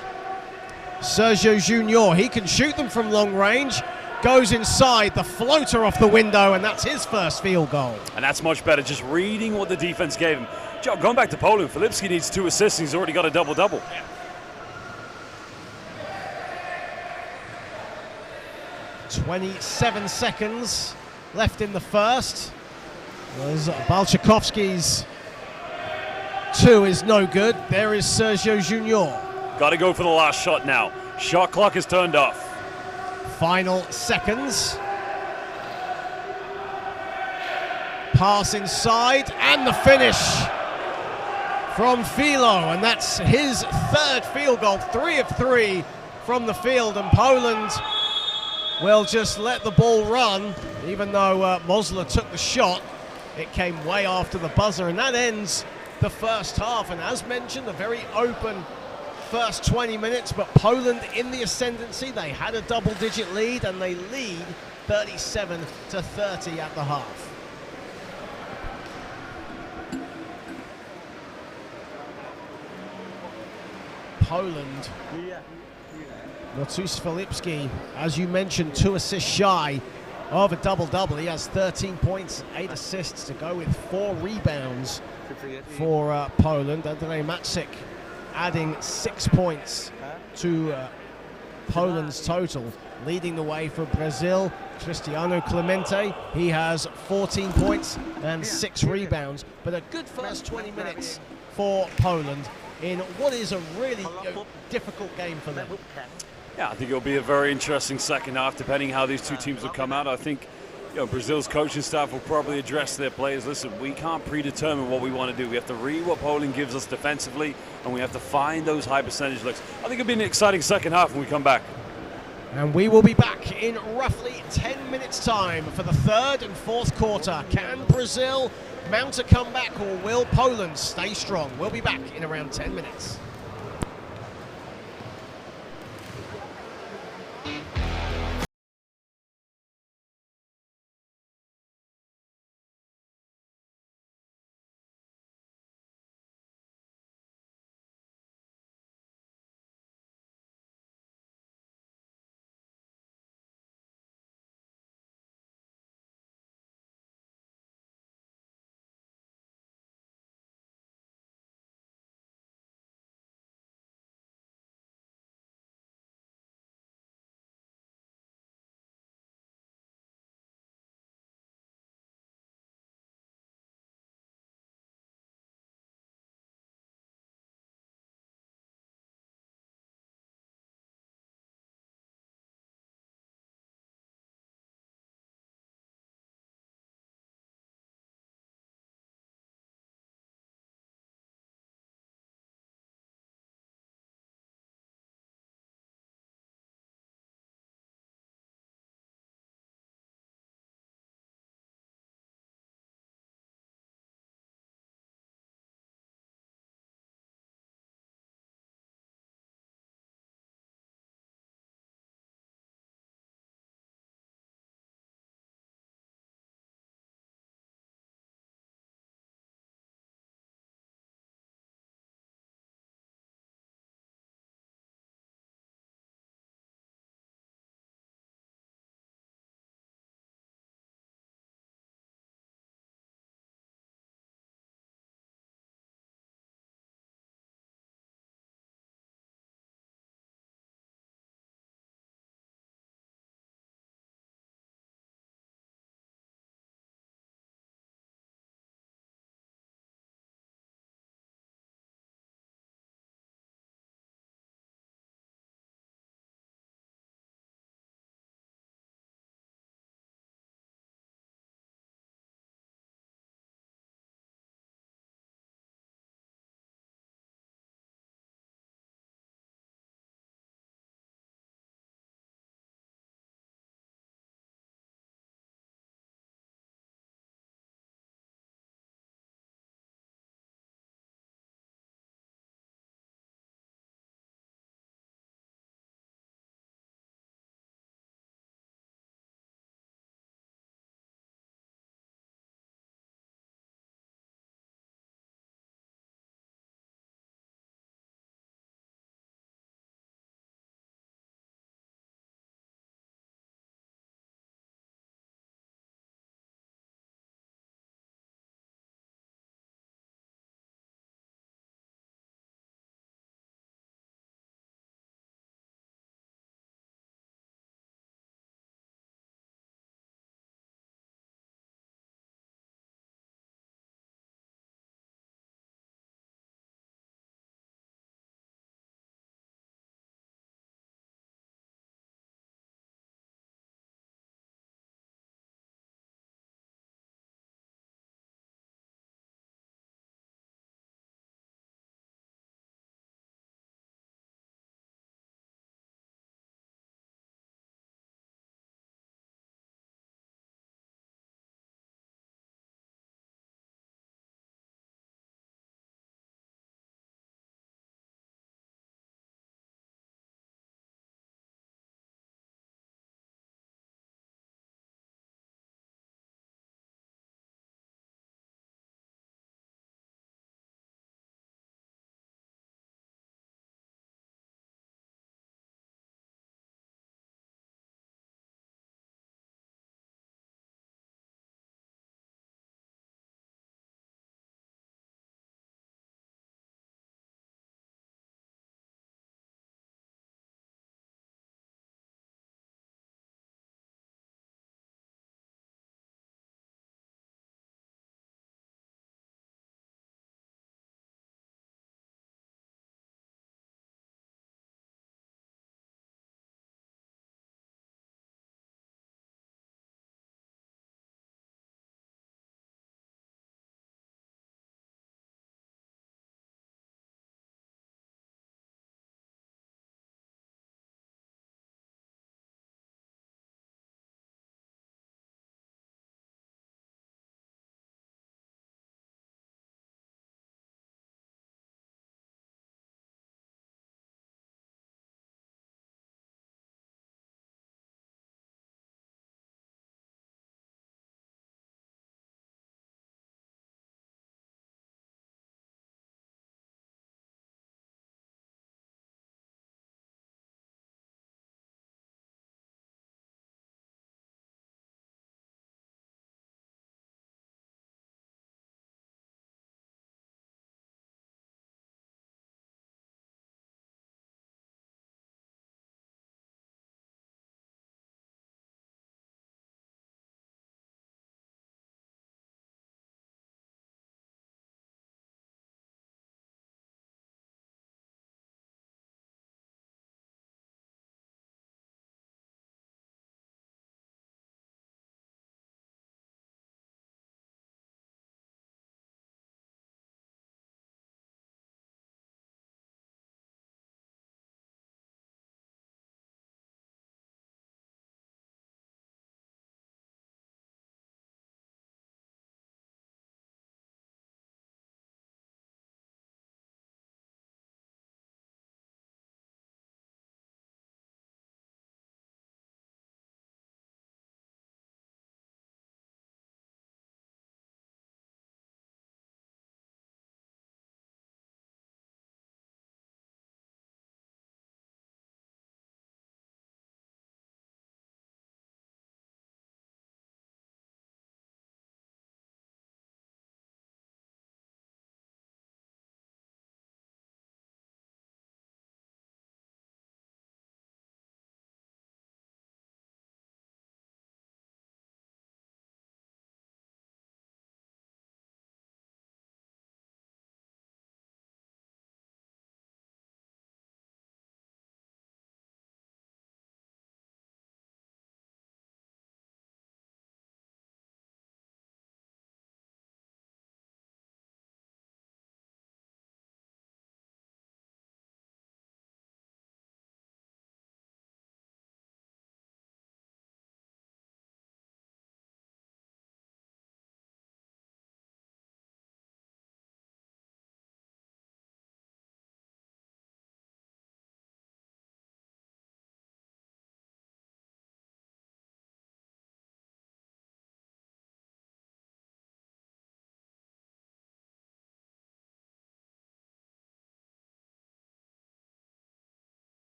Sergio Junior, he can shoot them from long range. Goes inside, the floater off the window, and that's his first field goal. And that's much better, just reading what the defense gave him. Joe, going back to Poland, Filipski needs 2 assists, and he's already got a double-double. Yeah. 27 seconds left in the first. As Balchakovsky's 2 is no good. There is Sergio Junior. Got to go for the last shot now. Shot clock is turned off. Final seconds. Pass inside and the finish from Philo, and that's his 3rd field goal, 3 of 3 from the field, and Poland will just let the ball run, even though Mosler took the shot. It came way after the buzzer, and that ends the first half. And as mentioned, a very open first 20 minutes, but Poland in the ascendancy. They had a double-digit lead, and they lead 37-30 at the half. Poland. Lotus Filipski, as you mentioned, 2 assists shy of a double-double. He has 13 points, 8 assists to go with 4 rebounds for Poland. Andrzej Maciek adding 6 points to Poland's total. Leading the way for Brazil, Cristiano Clemente. He has 14 points and 6 rebounds, but a good first 20 minutes for Poland in what is a really difficult game for them. Yeah, I think it'll be a very interesting second half, depending how these two teams will come out. I think Brazil's coaching staff will probably address their players. Listen, we can't predetermine what we want to do. We have to read what Poland gives us defensively, and we have to find those high percentage looks. I think it'll be an exciting second half when we come back. And we will be back in roughly 10 minutes' time for the 3rd and 4th quarter. Can Brazil mount a comeback, or will Poland stay strong? We'll be back in around 10 minutes.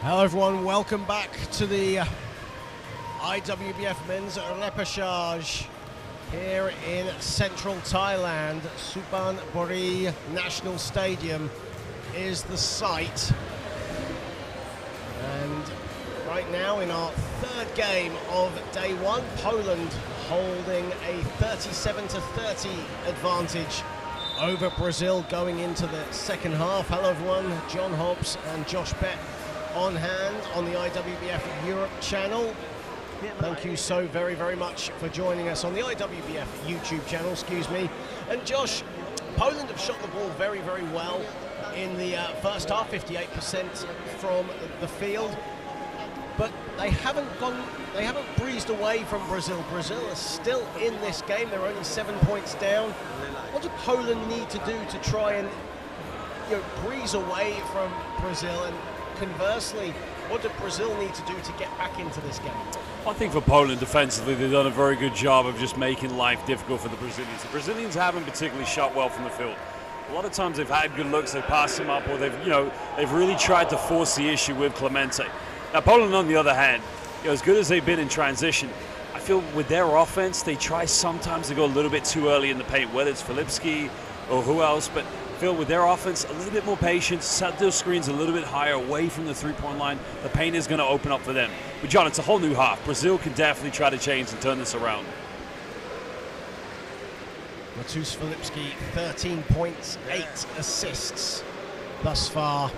Hello everyone, welcome back to the IWBF Men's Repechage here in central Thailand. Suphanburi National Stadium is the site. And right now in our third game of day one, Poland holding a 37-30 advantage over Brazil going into the second half. Hello everyone, John Hobbs and Josh Pett on hand on the IWBF Europe channel. Thank you so very, very much for joining us on the IWBF YouTube channel, excuse me. And Josh, Poland have shot the ball very, very well in the first half, 58% from the field. But they haven't breezed away from Brazil. Brazil is still in this game. They're only 7 points down. What do Poland need to do to try and breeze away from Brazil? And conversely, what do Brazil need to do to get back into this game? I think for Poland defensively, they've done a very good job of just making life difficult for the Brazilians. The Brazilians haven't particularly shot well from the field. A lot of times they've had good looks, they pass them up, or they've really tried to force the issue with Clemente. Now Poland, on the other hand, as good as they've been in transition, I feel with their offense, they try sometimes to go a little bit too early in the paint, whether it's Filipski or who else, but Phil, with their offense, a little bit more patience, set those screens a little bit higher away from the three-point line. The paint is going to open up for them. But John, it's a whole new half. Brazil can definitely try to change and turn this around. Matus Filipski, 13 points, 8 assists thus far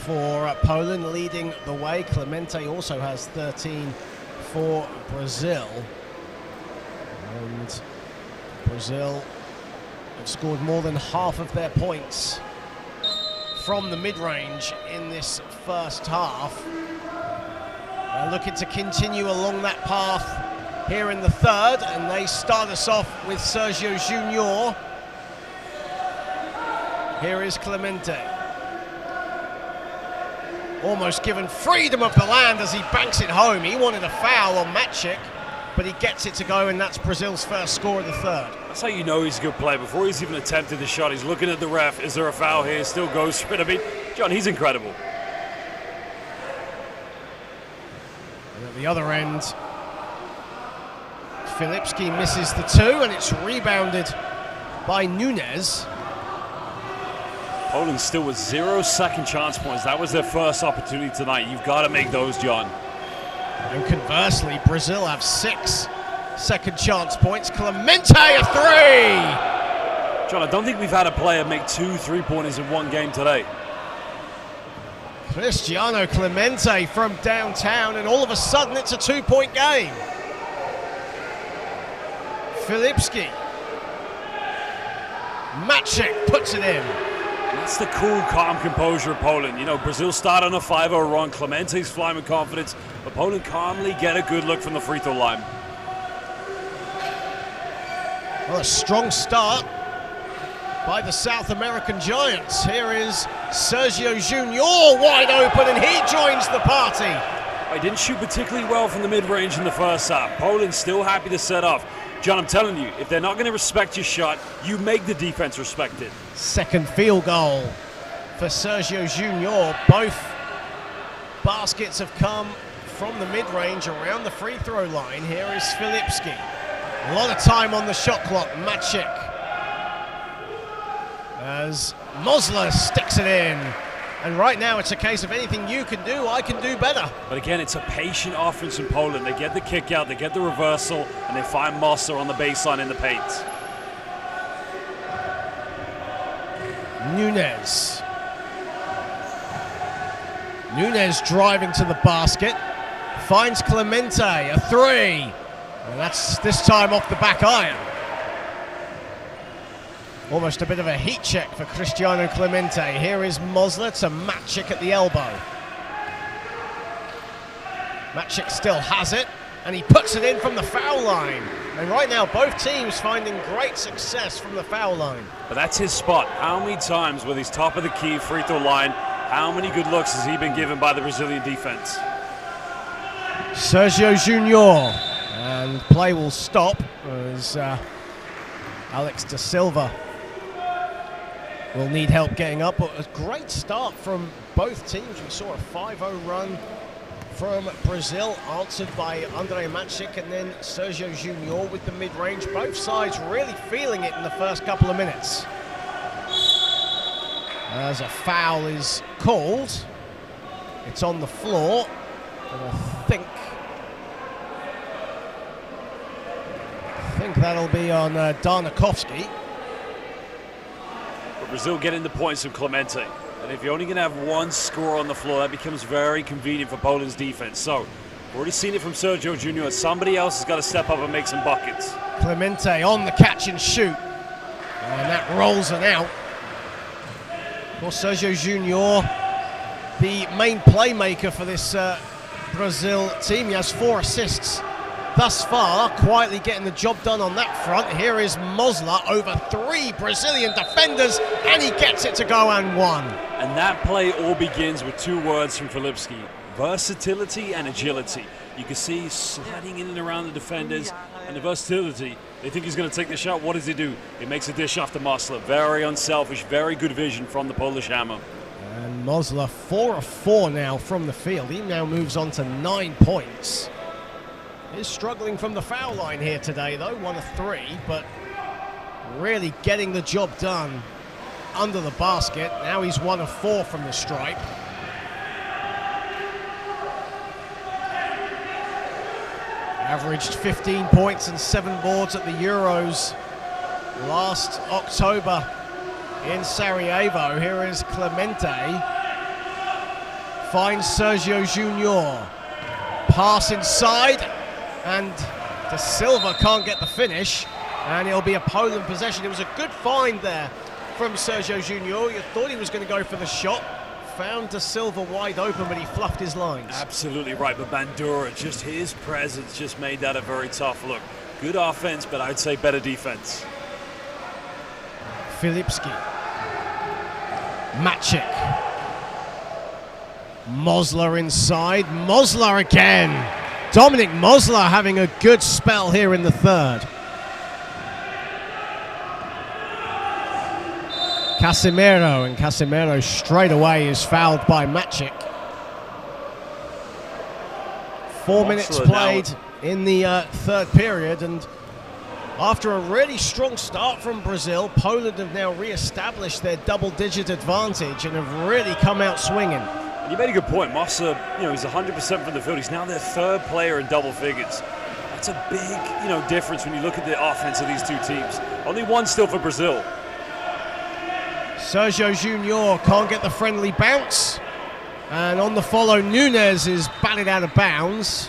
for Poland, leading the way. Clemente also has 13 for Brazil. And Brazil have scored more than half of their points from the mid-range in this first half. They're looking to continue along that path here in the third, and they start us off with Sergio Junior. Here is Clemente. Almost given freedom of the land as he banks it home. He wanted a foul on Matchik, but he gets it to go, and that's Brazil's first score of the third. That's how you know he's a good player. Before he's even attempted the shot, he's looking at the ref. Is there a foul here? Still goes for it. I mean, John, he's incredible. And at the other end, Filipski misses the two, and it's rebounded by Nunes. Poland still with 0 second chance points. That was their first opportunity tonight. You've got to make those, John. And conversely, Brazil have 6 second chance points. Clemente, a three! John, I don't think we've had a player make 2 3-pointers in one game today. Cristiano Clemente from downtown, and all of a sudden it's a 2-point game. Filipski. Matchik puts it in. That's the cool, calm composure of Poland. You know, Brazil start on a 5-0 run. Clemente's flying with confidence, but Poland calmly get a good look from the free throw line. Well, a strong start by the South American Giants. Here is Sergio Junior wide open, and he joins the party. He didn't shoot particularly well from the mid-range in the first half. Poland still happy to set off. John, I'm telling you, if they're not going to respect your shot, you make the defense respect it. Second field goal for Sergio Junior. Both baskets have come from the mid-range around the free throw line. Here is Filipski. A lot of time on the shot clock. Matchik as Mosler sticks it in. And right now it's a case of anything you can do, I can do better. But again, it's a patient offense in Poland. They get the kick out, they get the reversal, and they find Mosler on the baseline in the paint. Nunes driving to the basket, finds Clemente, a three. And that's this time off the back iron. Almost a bit of a heat check for Cristiano Clemente. Here is Mosler to Matchik at the elbow. Matchik still has it, and he puts it in from the foul line. And right now, both teams finding great success from the foul line. But that's his spot. How many times with his top of the key free throw line, how many good looks has he been given by the Brazilian defense? Sergio Junior. And play will stop as Alex da Silva will need help getting up, but a great start from both teams. We saw a 5-0 run from Brazil, answered by Andre Macic and then Sergio Junior with the mid-range. Both sides really feeling it in the first couple of minutes. As a foul is called, it's on the floor, and I think that'll be on Darnakovsky. But Brazil getting the points from Clemente. And if you're only going to have one score on the floor, that becomes very convenient for Poland's defense. So, we've already seen it from Sergio Junior. Somebody else has got to step up and make some buckets. Clemente on the catch and shoot. And that rolls it out. Of course, Sergio Junior, the main playmaker for this Brazil team. He has 4 assists thus far, quietly getting the job done on that front. Here is Mosler over 3 Brazilian defenders, and he gets it to go and 1. And that play all begins with 2 words from Filipski: versatility and agility. You can see sliding in and around the defenders, and the versatility. They think he's going to take the shot. What does he do? He makes a dish off to Mosler. Very unselfish, very good vision from the Polish hammer. And Mosler 4 of 4 now from the field. He now moves on to 9 points. He's struggling from the foul line here today, though. 1 of 3, but really getting the job done under the basket. Now he's 1 of 4 from the stripe. Averaged 15 points and 7 boards at the Euros last October in Sarajevo. Here is Clemente. Finds Sergio Junior. Pass inside. And De Silva can't get the finish, and it'll be a Poland possession. It was a good find there from Sergio Junior. You thought he was going to go for the shot. Found De Silva wide open, but he fluffed his lines. Absolutely right, but Bandura, just his presence just made that a very tough look. Good offense, but I'd say better defense. Filipski. Macic. Mosler inside. Mosler again. Dominic Mosler having a good spell here in the third. Casemiro straight away is fouled by Macic. 4 minutes played in the third period, and after a really strong start from Brazil, Poland have now re-established their double-digit advantage and have really come out swinging. And you made a good point. Mosler, he's 100% from the field. He's now their 3rd player in double figures. That's a big, difference when you look at the offense of these 2 teams. Only 1 still for Brazil. Sergio Junior can't get the friendly bounce. And on the follow, Nunes is batted out of bounds.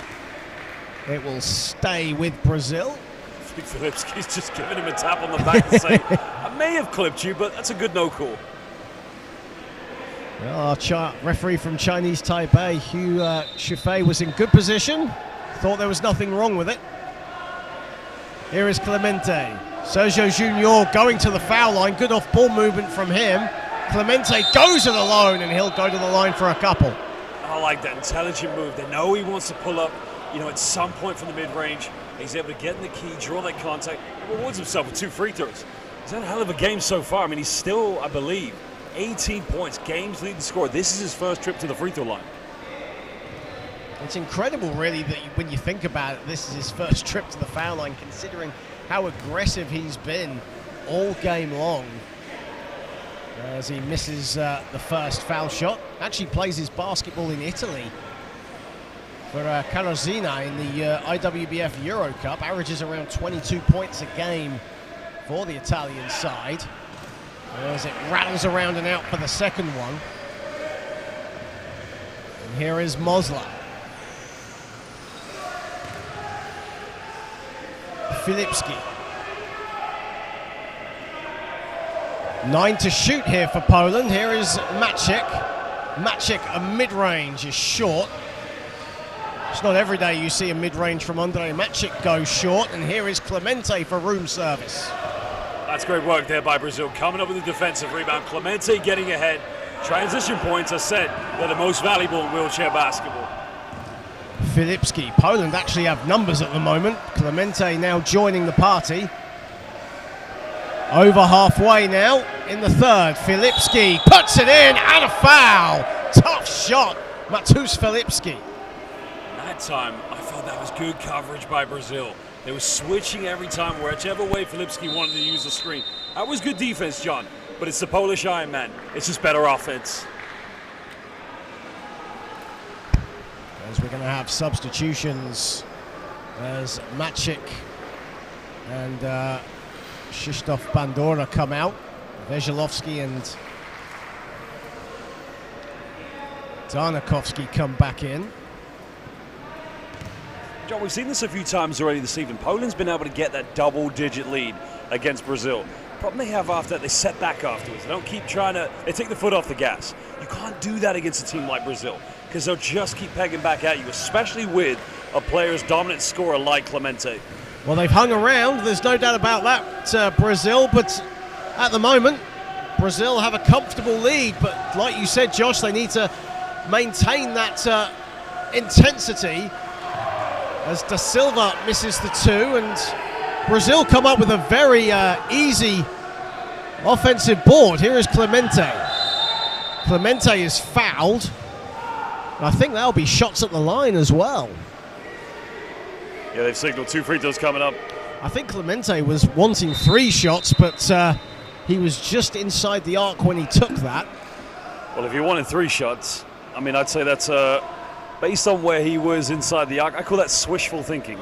It will stay with Brazil. I think Filipski's just giving him a tap on the back and saying, I may have clipped you, but that's a good no call. Well, our referee from Chinese Taipei, Hugh Shifei, was in good position. Thought there was nothing wrong with it. Here is Clemente. Sergio Junior going to the foul line. Good off-ball movement from him. Clemente goes it alone, and he'll go to the line for a couple. I like that intelligent move. They know he wants to pull up, at some point from the mid-range. He's able to get in the key, draw that contact, and rewards himself with 2 free throws. He's had a hell of a game so far. I mean, he's still, I believe, 18 points, game's leading scorer. This is his first trip to the free throw line. It's incredible, really, that when you think about it, this is his first trip to the foul line, considering how aggressive he's been all game long. As he misses the first foul shot. Actually plays his basketball in Italy for Carosina in the IWBF Euro Cup. Averages around 22 points a game for the Italian side. As it rattles around and out for the second one. And here is Mosler. Filipski. 9 to shoot here for Poland. Here is Macic. Macic, a mid-range, is short. It's not every day you see a mid-range from Andre Macic go short. And here is Clemente for room service. That's great work there by Brazil, coming up with a defensive rebound. Clemente getting ahead. Transition points, I said, they're the most valuable in wheelchair basketball. Filipski. Poland actually have numbers at the moment. Clemente now joining the party. Over halfway now in the third. Filipski puts it in and a foul. Tough shot, Matus Filipski. That time, I thought that was good coverage by Brazil. They were switching every time, whichever way Filipski wanted to use the screen. That was good defense, John, but it's the Polish Iron Man. It's just better offense. As we're going to have substitutions as Maciek and Krzysztof Bandora come out. Wesolowski and Darnakowski come back in. John, we've seen this a few times already this evening. Poland's been able to get that double-digit lead against Brazil. The problem they have after that, they set back afterwards. They don't keep trying to, they take the foot off the gas. You can't do that against a team like Brazil because they'll just keep pegging back at you, especially with a player's dominant scorer like Clemente. Well, they've hung around, there's no doubt about that, Brazil, but at the moment, Brazil have a comfortable lead, but like you said, Josh, they need to maintain that intensity as Da Silva misses the two, and Brazil come up with a very easy offensive board. Here is Clemente. Clemente is fouled. I think that'll be shots at the line as well. Yeah, they've signaled 2 free throws coming up. I think Clemente was wanting 3 shots, but he was just inside the arc when he took that. Well, if he wanted 3 shots, I mean, I'd say that's based on where he was inside the arc. I call that swishful thinking.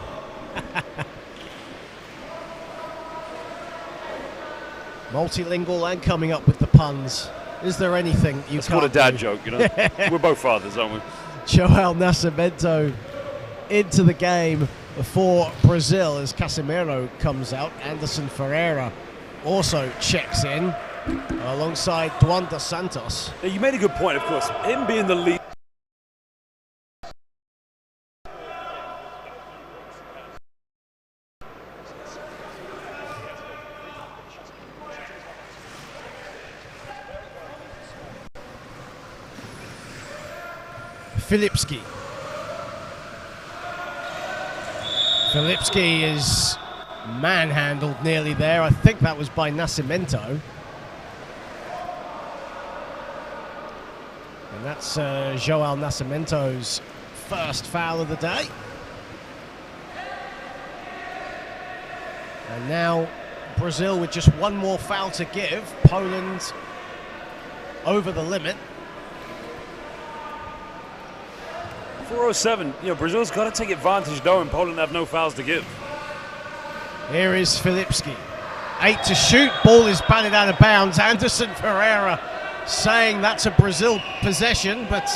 Multilingual and coming up with the puns. Is there anything you That's can't called a dad do? joke, you know. We're both fathers, aren't we? Joel Nascimento into the game for Brazil as Casemiro comes out. Anderson Ferreira also checks in alongside Duan dos Santos. Now, you made a good point, of course. Him being the lead. Filipski. Filipski is manhandled nearly there. I think that was by Nascimento. And that's Joel Nascimento's first foul of the day. And now Brazil with just one more foul to give. Poland over the limit. 4:07. You know, Brazil's got to take advantage though, and Poland have no fouls to give. Here is Filipski. 8 to shoot. Ball is batted out of bounds. Anderson Ferreira saying that's a Brazil possession, but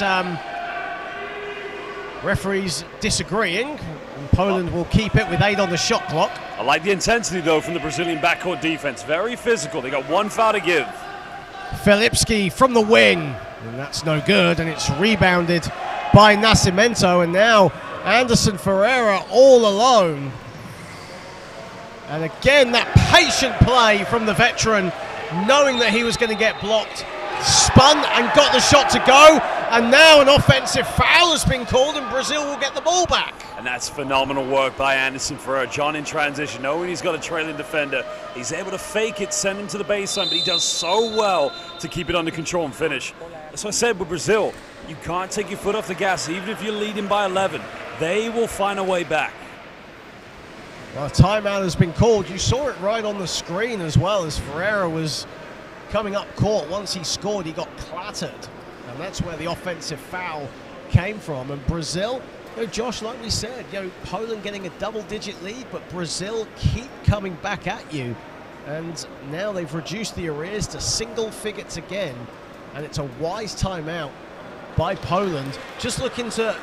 referees disagreeing. And Poland will keep it with 8 on the shot clock. I like the intensity though from the Brazilian backcourt defense. Very physical. They got 1 foul to give. Filipski from the wing, and that's no good, and it's rebounded by Nascimento, and now Anderson Ferreira all alone. And again, that patient play from the veteran, knowing that he was going to get blocked, spun and got the shot to go, and now an offensive foul has been called and Brazil will get the ball back. And that's phenomenal work by Anderson Ferreira. John in transition, knowing he's got a trailing defender, he's able to fake it, send him to the baseline, but he does so well to keep it under control and finish. That's what I said with Brazil. You can't take your foot off the gas, even if you're leading by 11. They will find a way back. Well, a timeout has been called. You saw it right on the screen as well as Ferreira was coming up court. Once he scored, he got clattered. And that's where the offensive foul came from. And Brazil, you know, Josh, like we said, you know, Poland getting a double-digit lead, but Brazil keep coming back at you. And now they've reduced the arrears to single figures again. And it's a wise timeout by Poland, just looking to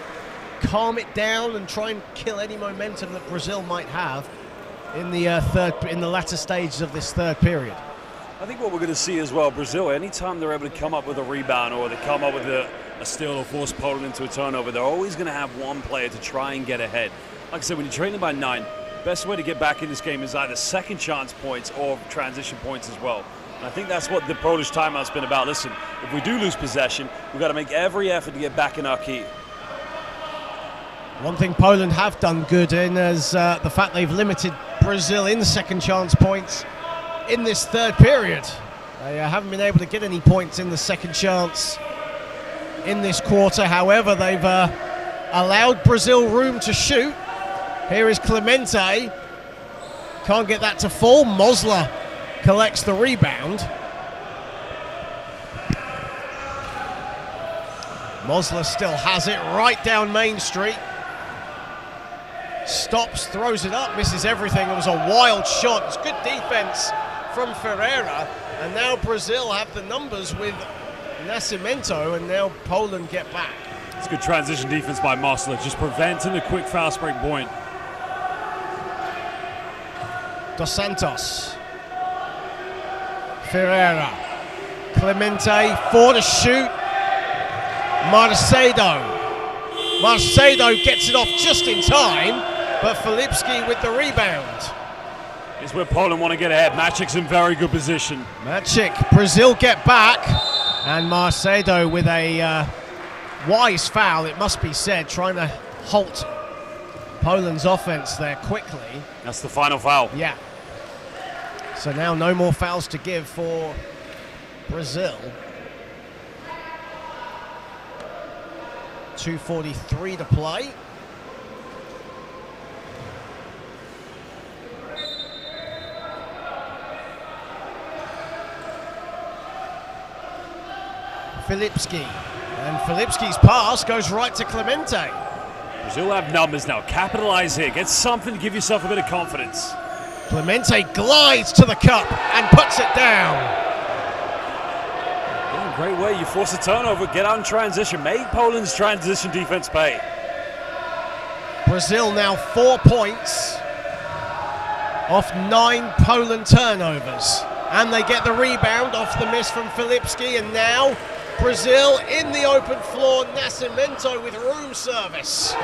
calm it down and try and kill any momentum that Brazil might have in the latter stages of this third period. I think what we're going to see as well, Brazil, anytime they're able to come up with a rebound or they come up with a steal or force Poland into a turnover, they're always going to have one player to try and get ahead. Like I said, when you're trailing by 9, best way to get back in this game is either second chance points or transition points as well. I think that's what the Polish timeout's been about. Listen, if we do lose possession, we've got to make every effort to get back in our key. One thing Poland have done good in is the fact they've limited Brazil in second chance points in this third period. They haven't been able to get any points in the second chance in this quarter. However, they've allowed Brazil room to shoot. Here is Clemente. Can't get that to fall. Mosler collects the rebound. Mosler still has it right down Main Street. Stops, throws it up, misses everything. It was a wild shot. It's good defense from Ferreira. And now Brazil have the numbers with Nascimento, and now Poland get back. It's good transition defense by Mosler, just preventing the quick fast break point. Dos Santos. Ferreira. Clemente for the shoot. Marcedo gets it off just in time, but Filipski with the rebound. It's where Poland want to get ahead. Maciek's in very good position. Maciek, Brazil get back, and Marcedo with a wise foul, it must be said, trying to halt Poland's offense there quickly. That's the final foul. Yeah. So now no more fouls to give for Brazil. 2:43 to play. Filipski, and Filipski's pass goes right to Clemente. Brazil have numbers now. Capitalize here. Get something to give yourself a bit of confidence. Clemente glides to the cup and puts it down. Great way, you force a turnover, get out in transition, make Poland's transition defense pay. Brazil now 4 points off 9 Poland turnovers. And they get the rebound off the miss from Filipski, and now Brazil in the open floor, Nascimento with room service.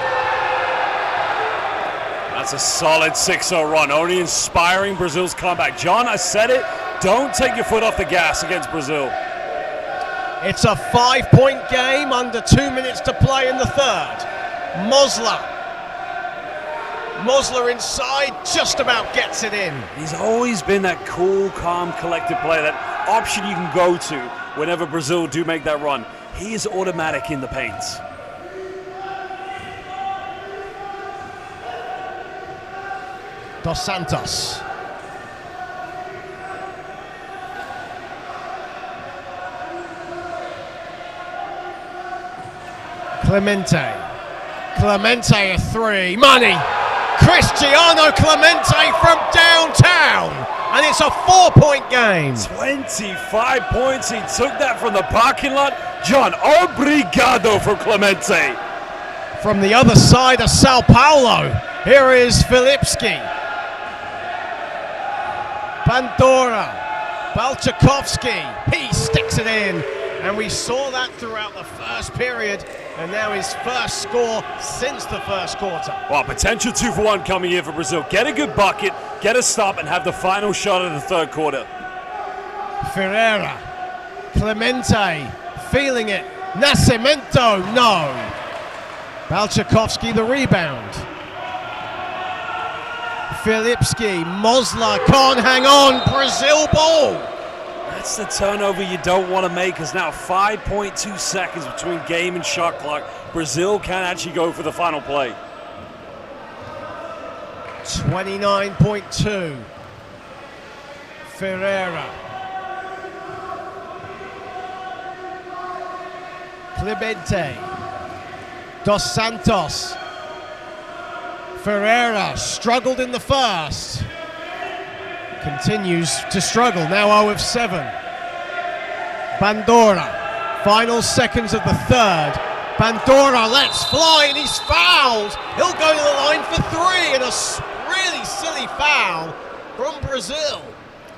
That's a solid 6-0 run, only inspiring Brazil's comeback. John, I said it, don't take your foot off the gas against Brazil. It's a 5-point game, under 2 minutes to play in the third. Mosler inside, just about gets it in. He's always been that cool, calm, collected player, that option you can go to whenever Brazil do make that run. He is automatic in the paint. Dos Santos. Clemente a three. Money. Cristiano Clemente from downtown. And it's a 4-point game. 25 points. He took that from the parking lot. John, obrigado from Clemente. From the other side of Sao Paulo, here is Filipski. Pandora. Balchakovsky. He sticks it in. And we saw that throughout the first period, and now his first score since the first quarter. Well, potential 2-for-1 coming here for Brazil. Get a good bucket, get a stop, and have the final shot of the third quarter. Ferreira, Clemente, feeling it. Nascimento, no. Balchakovsky the rebound. Filipski, Mosler can't hang on, Brazil ball. That's the turnover you don't want to make, because now 5.2 seconds between game and shot clock. Brazil can actually go for the final play. 29.2. Ferreira. Clemente. Dos Santos. Ferreira struggled in the first. Continues to struggle, now 0 of 7. Pandora, final seconds of the third. Pandora lets fly and he's fouled. He'll go to the line for 3, and a really silly foul from Brazil.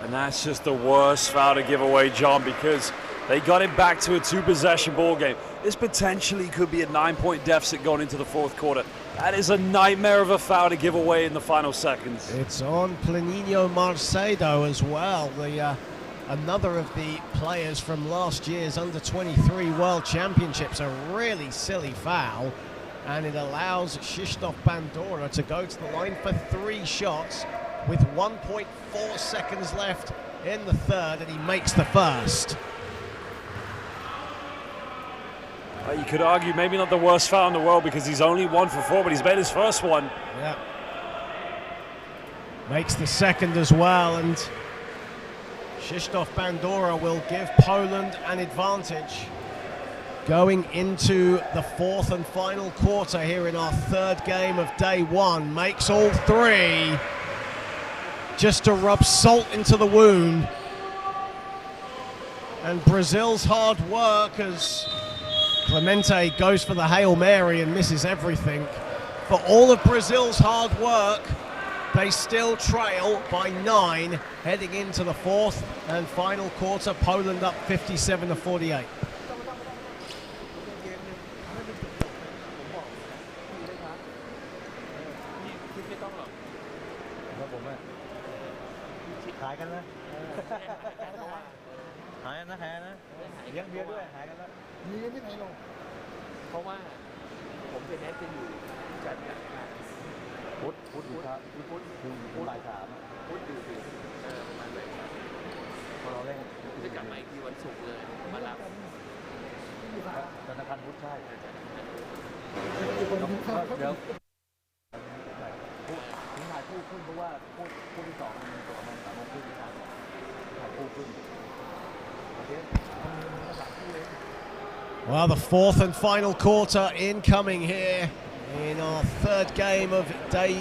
And that's just the worst foul to give away, John, because they got it back to a 2-possession ball game. This potentially could be a 9-point deficit going into the fourth quarter. That is a nightmare of a foul to give away in the final seconds. It's on Planinho Marcedo as well, another of the players from last year's Under-23 World Championships. A really silly foul, and it allows Krzysztof Pandora to go to the line for 3 shots with 1.4 seconds left in the third, and he makes the first. You could argue maybe not the worst foul in the world because he's only 1 for 4, but he's made his first one. Yeah. Makes the second as well, and Krzysztof Bandura will give Poland an advantage going into the fourth and final quarter here in our third game of day one. Makes all three just to rub salt into the wound. And Brazil's hard work as Clemente goes for the Hail Mary and misses everything. For all of Brazil's hard work, they still trail by 9 heading into the fourth and final quarter. Poland up 57-48. Well, the fourth and final quarter incoming here in our third game of day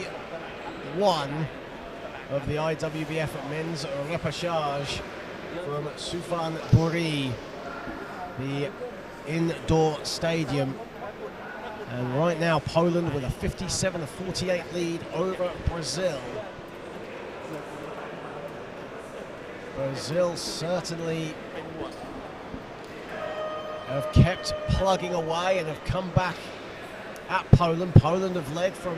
one of the IWBF Men's Repechage from Suphanburi, the indoor stadium. And right now Poland with a 57-48 lead over Brazil. Brazil certainly have kept plugging away and have come back at Poland. Poland have led from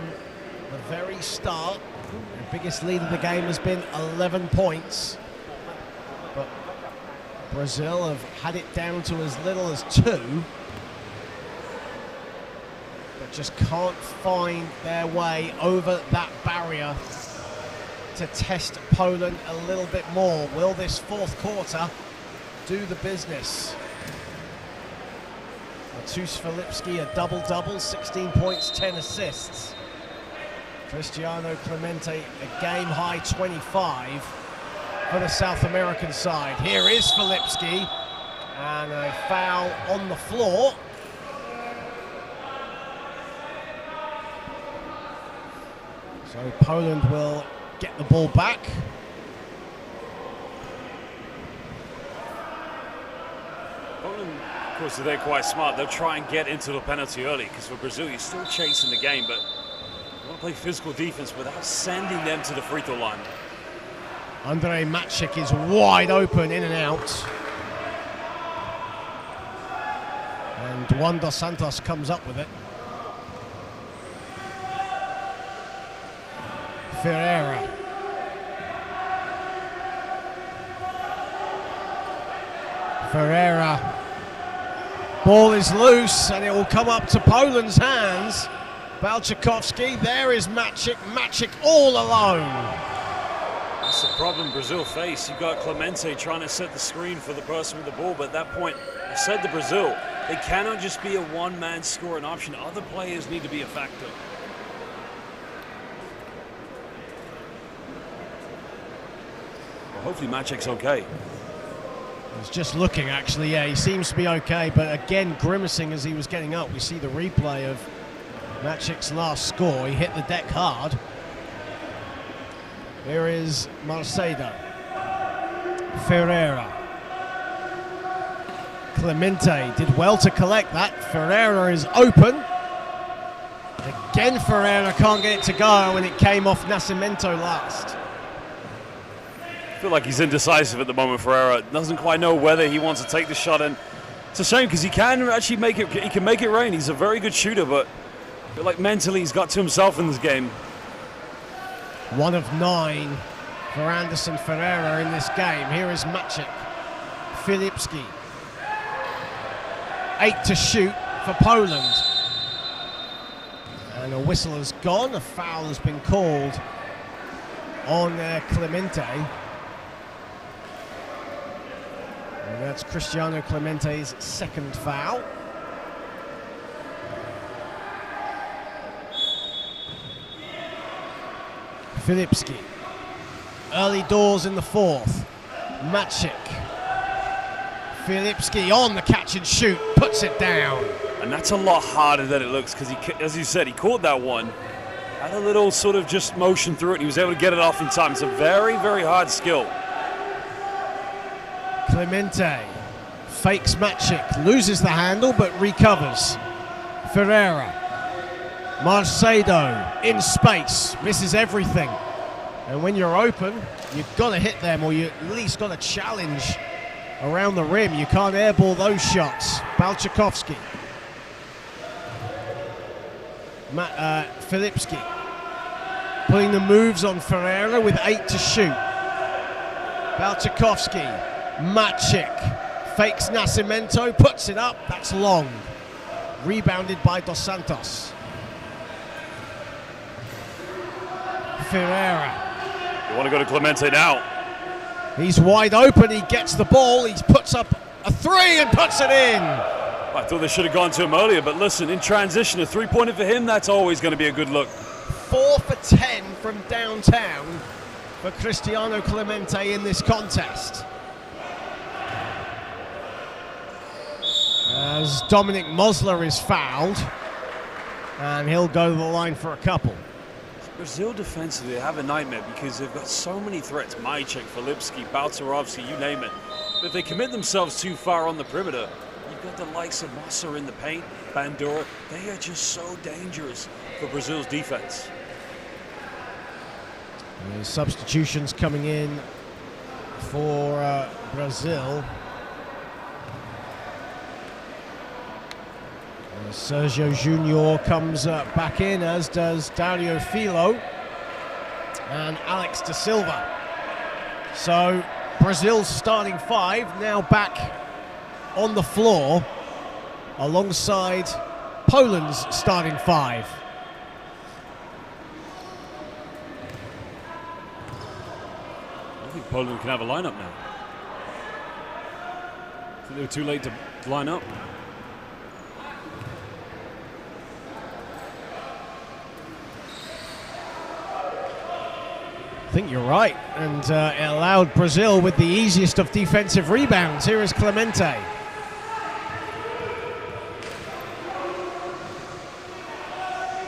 the very start. The biggest lead of the game has been 11 points. But Brazil have had it down to as little as 2. But just can't find their way over that barrier to test Poland a little bit more. Will this fourth quarter do the business? Matus Filipski a double-double, 16 points, 10 assists. Cristiano Clemente a game-high 25 for the South American side. Here is Filipski, and a foul on the floor. So Poland will get the ball back. Poland, of course, they're quite smart. They'll try and get into the penalty early because for Brazil, you're still chasing the game, but you want to play physical defense without sending them to the free throw line. Andrzej Maciek is wide open, in and out. And Juan dos Santos comes up with it. Ferreira. Ferreira. Ball is loose and it will come up to Poland's hands. Balczykowski, there is Maciek. Maciek all alone. That's the problem Brazil face. You've got Clemente trying to set the screen for the person with the ball, but at that point, I said to Brazil, they cannot just be a one-man scoring option. Other players need to be a factor. Well, hopefully Maciek's okay. He's just looking, actually, yeah, he seems to be okay, but again, grimacing as he was getting up. We see the replay of Maciek's last score. He hit the deck hard. Here is Marceda. Ferreira. Clemente did well to collect that. Ferreira is open. Again, Ferreira can't get it to go, and it came off Nascimento last. I feel like he's indecisive at the moment. Ferreira doesn't quite know whether he wants to take the shot, and it's a shame because he can actually make it. He can make it rain. He's a very good shooter, but I feel like mentally he's got to himself in this game. 1 of 9 for Anderson Ferreira in this game. Here is Maciek. Filipski. 8 to shoot for Poland. And a whistle has gone. A foul has been called on Clemente. And that's Cristiano Clemente's second foul. Filipski. Early doors in the fourth. Maciek. Filipski on the catch and shoot, puts it down. And that's a lot harder than it looks because, as you said, he caught that one. Had a little sort of just motion through it. He was able to get it off in time. It's a very, very hard skill. Clemente fakes Maciek, loses the handle but recovers. Ferreira. Marcedo in space, misses everything. And when you're open, you've got to hit them, or you at least got to challenge around the rim. You can't airball those shots. Balchakovsky. Filipski putting the moves on Ferreira with 8 to shoot. Balchakovsky. Maciek fakes Nascimento, puts it up. That's long. Rebounded by Dos Santos. Ferreira. You want to go to Clemente now. He's wide open, he gets the ball, he puts up a three and puts it in. I thought they should have gone to him earlier, but listen, in transition, a three-pointer for him, that's always going to be a good look. 4 for 10 from downtown for Cristiano Clemente in this contest. As Dominic Mosler is fouled, and he'll go to the line for a couple. Brazil defensively, they have a nightmare because they've got so many threats. Maciek, Filipski, Balcerovski, you name it. But if they commit themselves too far on the perimeter, you've got the likes of Massa in the paint, Bandura. They are just so dangerous for Brazil's defense. There's substitutions coming in for Brazil. Sergio Junior comes back in, as does Dario Filo and Alex da Silva. So Brazil's starting 5 now back on the floor alongside Poland's starting 5. I think Poland can have a lineup now. I think they were too late to line up. I think you're right, and it allowed Brazil with the easiest of defensive rebounds. Here is Clemente.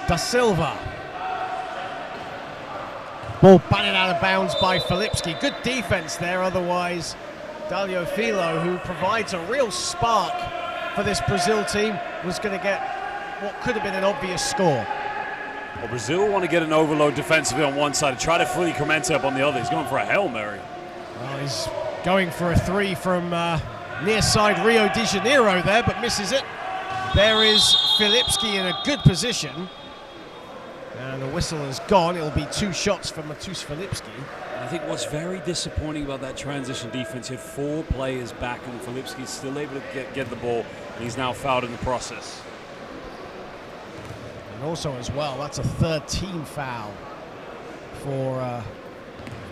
Da Silva. Ball batted out of bounds by Filipski. Good defense there, otherwise Dario Filo, who provides a real spark for this Brazil team, was going to get what could have been an obvious score. Well, Brazil want to get an overload defensively on one side and try to free Clemente up on the other. He's going for a Hail Mary. Well, he's going for a 3 from near side Rio de Janeiro there, but misses it. There is Filipski in a good position. And the whistle has gone. It'll be 2 shots for Matus Filipski. I think what's very disappointing about that transition defense, he had 4 players back, and Filipski's still able to get the ball, and he's now fouled in the process. And also as well, that's a 3rd team foul for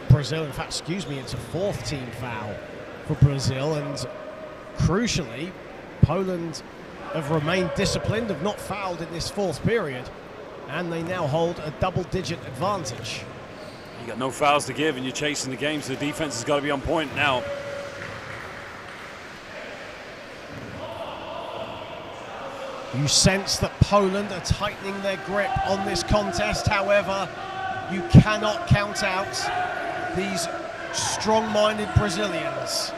Brazil. In fact, excuse me, it's a 4th team foul for Brazil. And crucially, Poland have remained disciplined, have not fouled in this 4th period, and they now hold a double-digit advantage. You got no fouls to give, and you're chasing the game, so the defense has got to be on point now. You sense that Poland are tightening their grip on this contest. However, you cannot count out these strong-minded Brazilians.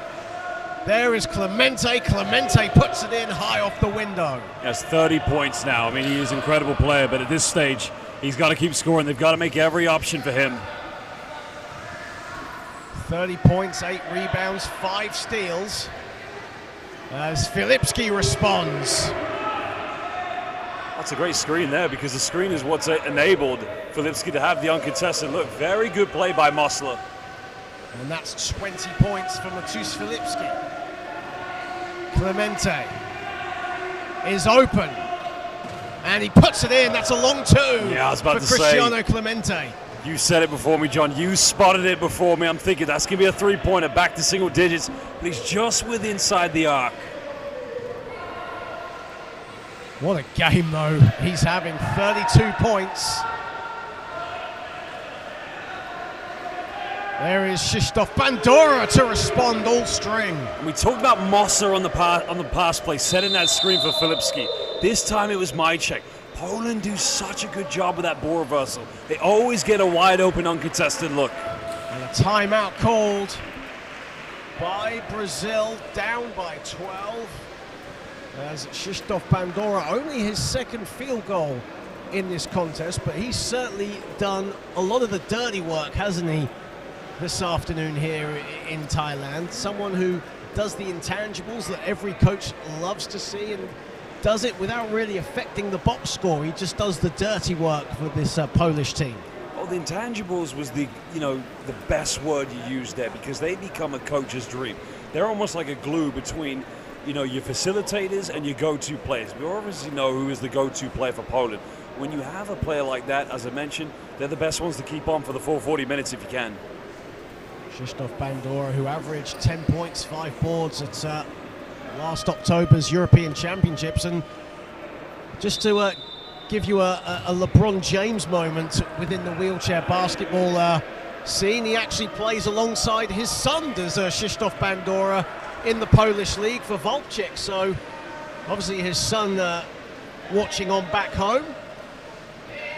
There is Clemente. Clemente puts it in high off the window. He has 30 points now. I mean, he is an incredible player, but at this stage, he's got to keep scoring. They've got to make every option for him. 30 points, 8 rebounds, 5 steals. As Filipski responds. That's a great screen there, because the screen is what's enabled Filipski to have the uncontested look. Very good play by Mosler. And that's 20 points for Matus Filipski. Clemente is open. And he puts it in. That's a long 2 Yeah, I was about for to say. Cristiano Clemente. You said it before me, John. You spotted it before me. I'm thinking that's going to be a three-pointer, back to single digits. But he's just with inside the arc. What a game, though. He's having 32 points. There is Krzysztof Bandura to respond all string. We talked about Moser on the pass play, setting that screen for Filipski. This time it was my check. Poland do such a good job with that ball reversal. They always get a wide open, uncontested look. And a timeout called by Brazil, down by 12. As Krzysztof Bandura, only his second field goal in this contest, but he's certainly done a lot of the dirty work, hasn't he, this afternoon here in Thailand. Someone who does the intangibles that every coach loves to see and does it without really affecting the box score. He just does the dirty work for this Polish team. Well, the intangibles was the best word you used there, because they become a coach's dream. They're almost like a glue between your facilitators and your go-to players. We obviously know who is the go-to player for Poland. When you have a player like that, as I mentioned, they're the best ones to keep on for the full 40 minutes if you can. Krzysztof Bandura, who averaged 10 points, 5 boards at last October's European Championships. And just to give you a LeBron James moment within the wheelchair basketball scene, he actually plays alongside his son, does Krzysztof Bandura, in the Polish league for Volchek. So obviously his son watching on back home,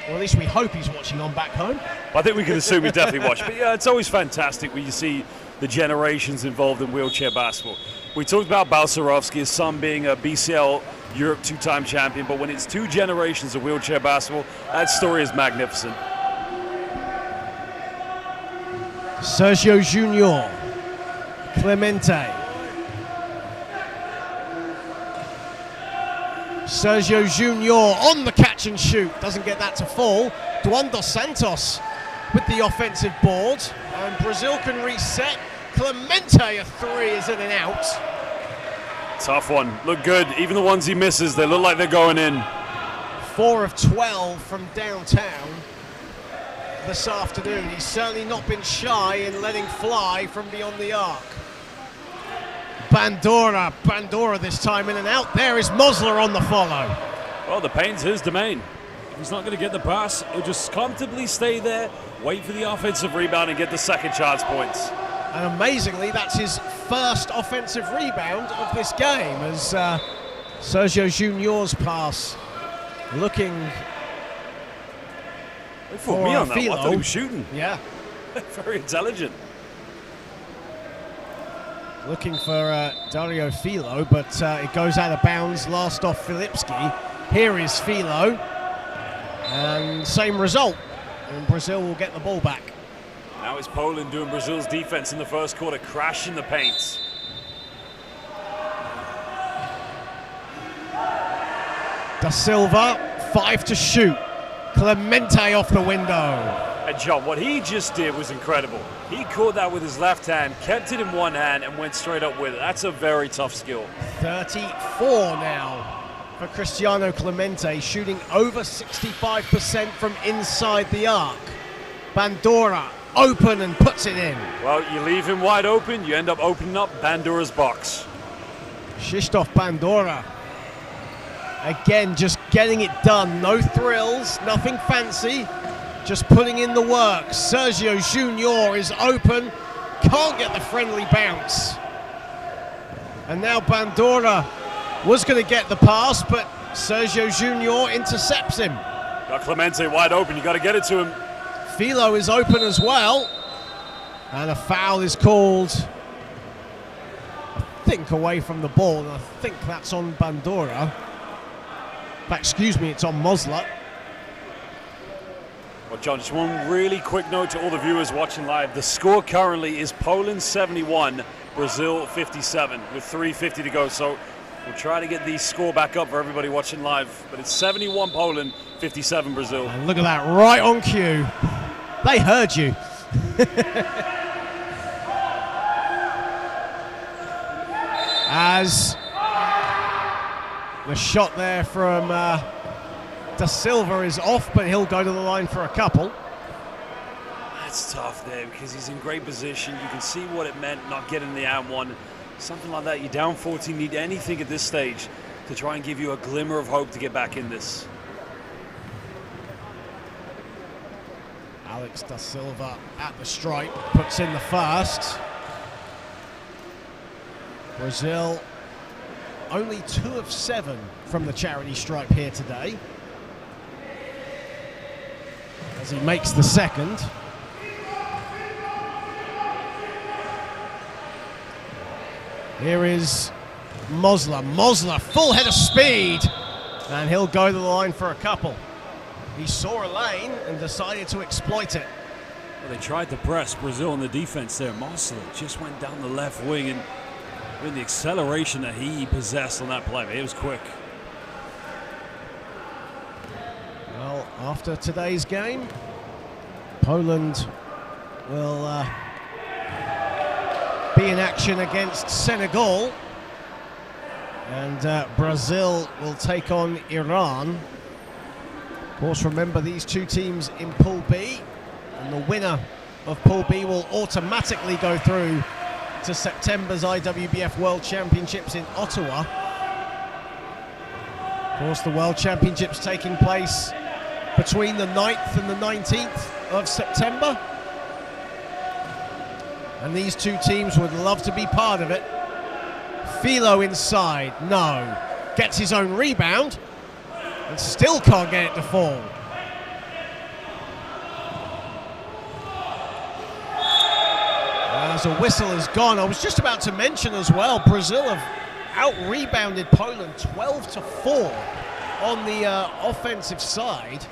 or at least we hope he's watching on back home. I think we can assume he definitely watched. But yeah, it's always fantastic when you see the generations involved in wheelchair basketball. We talked about Balcerowski, his son being a BCL Europe two-time champion, but when it's two generations of wheelchair basketball, that story is magnificent. Sergio Junior, Clemente. Sergio Junior on the catch and shoot, doesn't get that to fall. Duan dos Santos with the offensive board, and Brazil can reset. Clemente, a three is in and out. Tough one, look good. Even the ones he misses, they look like they're going in. 4 of 12 from downtown this afternoon. He's certainly not been shy in letting fly from beyond the arc. Bandura this time in and out. There is Mosler on the follow. Well, the paint's his domain. He's not going to get the pass. He'll just comfortably stay there, wait for the offensive rebound and get the second chance points. And amazingly, that's his first offensive rebound of this game, as Sergio Junior's pass looking They fooled me on that one. I thought he was shooting. Yeah. Very intelligent. Looking for Dario Filo, but it goes out of bounds. Last off Filipski. Here is Filo. And same result. And Brazil will get the ball back. Now it's Poland doing Brazil's defense in the first quarter, crashing the paint. Da Silva, 5 to shoot. Clemente off the window. And John, what he just did was incredible. He caught that with his left hand, kept it in one hand, and went straight up with it. That's a very tough skill. 34 now for Cristiano Clemente, shooting over 65% from inside the arc. Bandura open and puts it in. Well, you leave him wide open, you end up opening up Bandura's box. Krzysztof Bandura, again, just getting it done. No thrills, nothing fancy, just putting in the work. Sergio Junior is open, can't get the friendly bounce. And now Bandura was going to get the pass, but Sergio Junior intercepts him. Got Clemente wide open, you got to get it to him. Filo is open as well, and a foul is called, I think, away from the ball, and I think that's on Bandura. Excuse me, it's on Mosler. Well, John, just one really quick note to all the viewers watching live. The score currently is Poland 71, Brazil 57, with 3:50 to go. So we'll try to get the score back up for everybody watching live. But it's 71 Poland, 57 Brazil. And look at that, right on cue. They heard you. As the shot there from Da Silva is off, but he'll go to the line for a couple. That's tough there because he's in great position. You can see what it meant not getting the and one. Something like that, you're down 14, need anything at this stage to try and give you a glimmer of hope to get back in this. Alex da Silva at the stripe, puts in the first. Brazil only 2 of 7 from the charity stripe here today. As he makes the second. Here is Mosler. Mosler, full head of speed. And he'll go to the line for a couple. He saw a lane and decided to exploit it. Well, they tried to press Brazil in the defense there. Mosler just went down the left wing, and with the acceleration that he possessed on that play, it was quick. Well, after today's game, Poland will be in action against Senegal, and Brazil will take on Iran. Of course, remember these two teams in Pool B, and the winner of Pool B will automatically go through to September's IWBF World Championships in Ottawa. Of course, the World Championships taking place between the 9th and the 19th of September. And these two teams would love to be part of it. Philo inside, no. Gets his own rebound and still can't get it to fall. As a whistle has gone, I was just about to mention as well, Brazil have out-rebounded Poland 12-4 on the offensive side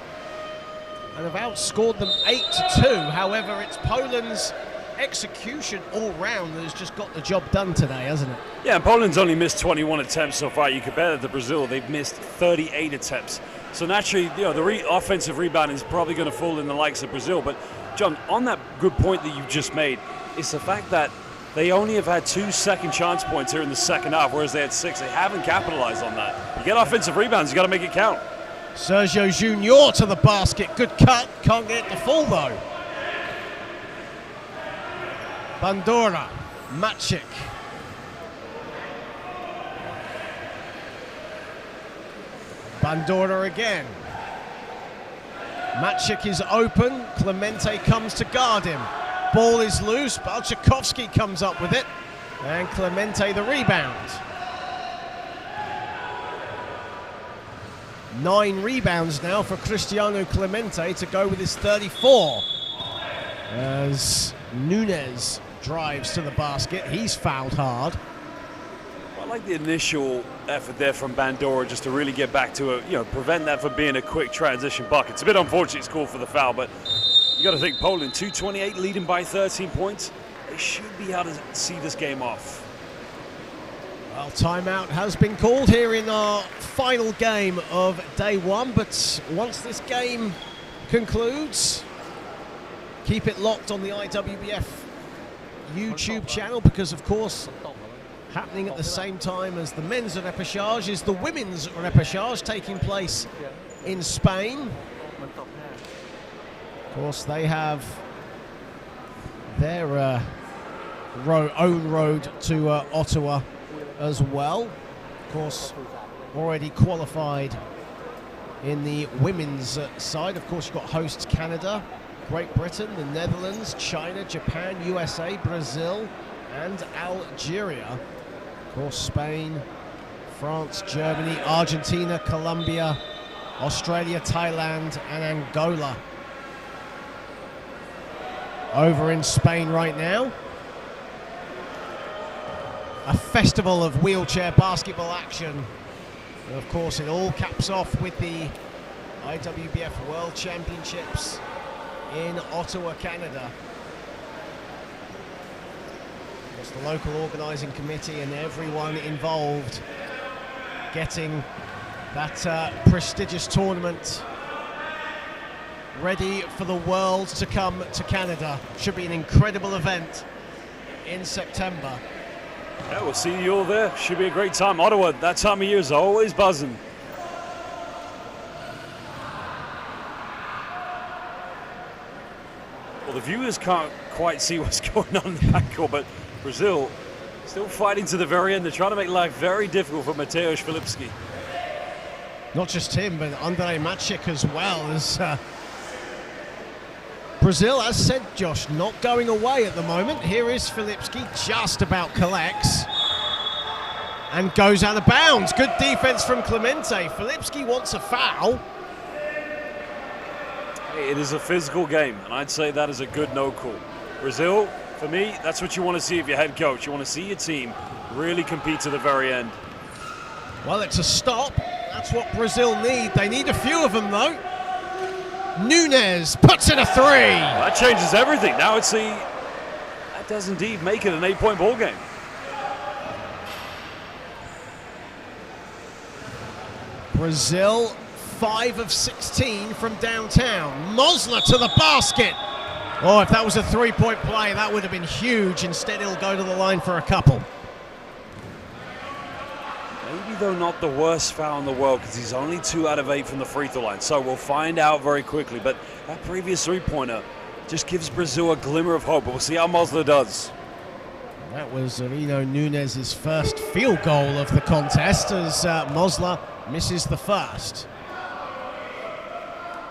and have outscored them 8-2. However, it's Poland's execution all round that has just got the job done today, hasn't it? Yeah, and Poland's only missed 21 attempts so far. You compare that to Brazil, they've missed 38 attempts. So naturally, you know, the offensive rebound is probably going to fall in the likes of Brazil. But John, on that good point that you just made, it's the fact that they only have had 2 second chance points here in the second half, whereas they had 6. They haven't capitalized on that. You get offensive rebounds, you got to make it count. Sergio Junior to the basket, good cut, can't get it to fall though. Bandura, Maciek. Bandura again. Maciek is open, Clemente comes to guard him. Ball is loose, Balchakowski comes up with it, and Clemente the rebound. 9 rebounds now for Cristiano Clemente to go with his 34. As Nunes drives to the basket, he's fouled hard. I like the initial effort there from Bandura just to really get back to prevent that from being a quick transition bucket. It's a bit unfortunate it's called for the foul, but you got to think Poland 2:28 leading by 13 points. They should be able to see this game off. Well, timeout has been called here in our final game of day 1, but once this game concludes, keep it locked on the IWBF YouTube channel, because of course happening at the same time as the men's repechage is the women's repechage taking place in Spain. Of course, they have their own road to Ottawa as well. Of course, already qualified in the women's side. Of course, you've got hosts Canada, Great Britain, the Netherlands, China, Japan, USA, Brazil, and Algeria. Of course, Spain, France, Germany, Argentina, Colombia, Australia, Thailand, and Angola. Over in Spain right now, a festival of wheelchair basketball action. And of course, it all caps off with the IWBF World Championships in Ottawa, Canada. Of course, the local organising committee and everyone involved getting that prestigious tournament ready for the world to come to Canada. Should be an incredible event in September. Yeah, we'll see you all there. Should be a great time. Ottawa, that time of year is always buzzing. Well, The viewers can't quite see what's going on in the backcourt, but Brazil still fighting to the very end. They're trying to make life very difficult for Mateusz Filipski. Not just him, but Andrej Maciek as well. As Brazil, as said, Josh, not going away at the moment. Here is Filipski, just about collects and goes out of bounds. Good defense from Clemente. Filipski wants a foul. It is a physical game, and I'd say that is a good no call. Brazil, for me, that's what you want to see if you're head coach. You want to see your team really compete to the very end. Well, it's a stop. That's what Brazil need. They need a few of them, though. Nunes puts in a three. Well, that changes everything. Now it's that does indeed make it an 8-point ball game. Brazil, 5 of 16 from downtown. Mosler to the basket. Oh, if that was a three-point play, that would have been huge. Instead, he'll go to the line for a couple. Maybe, though, not the worst foul in the world, because he's only 2 out of 8 from the free throw line. So we'll find out very quickly. But that previous three-pointer just gives Brazil a glimmer of hope. But we'll see how Mosler does. That was Rino Nunes' first field goal of the contest, as Mosler misses the first.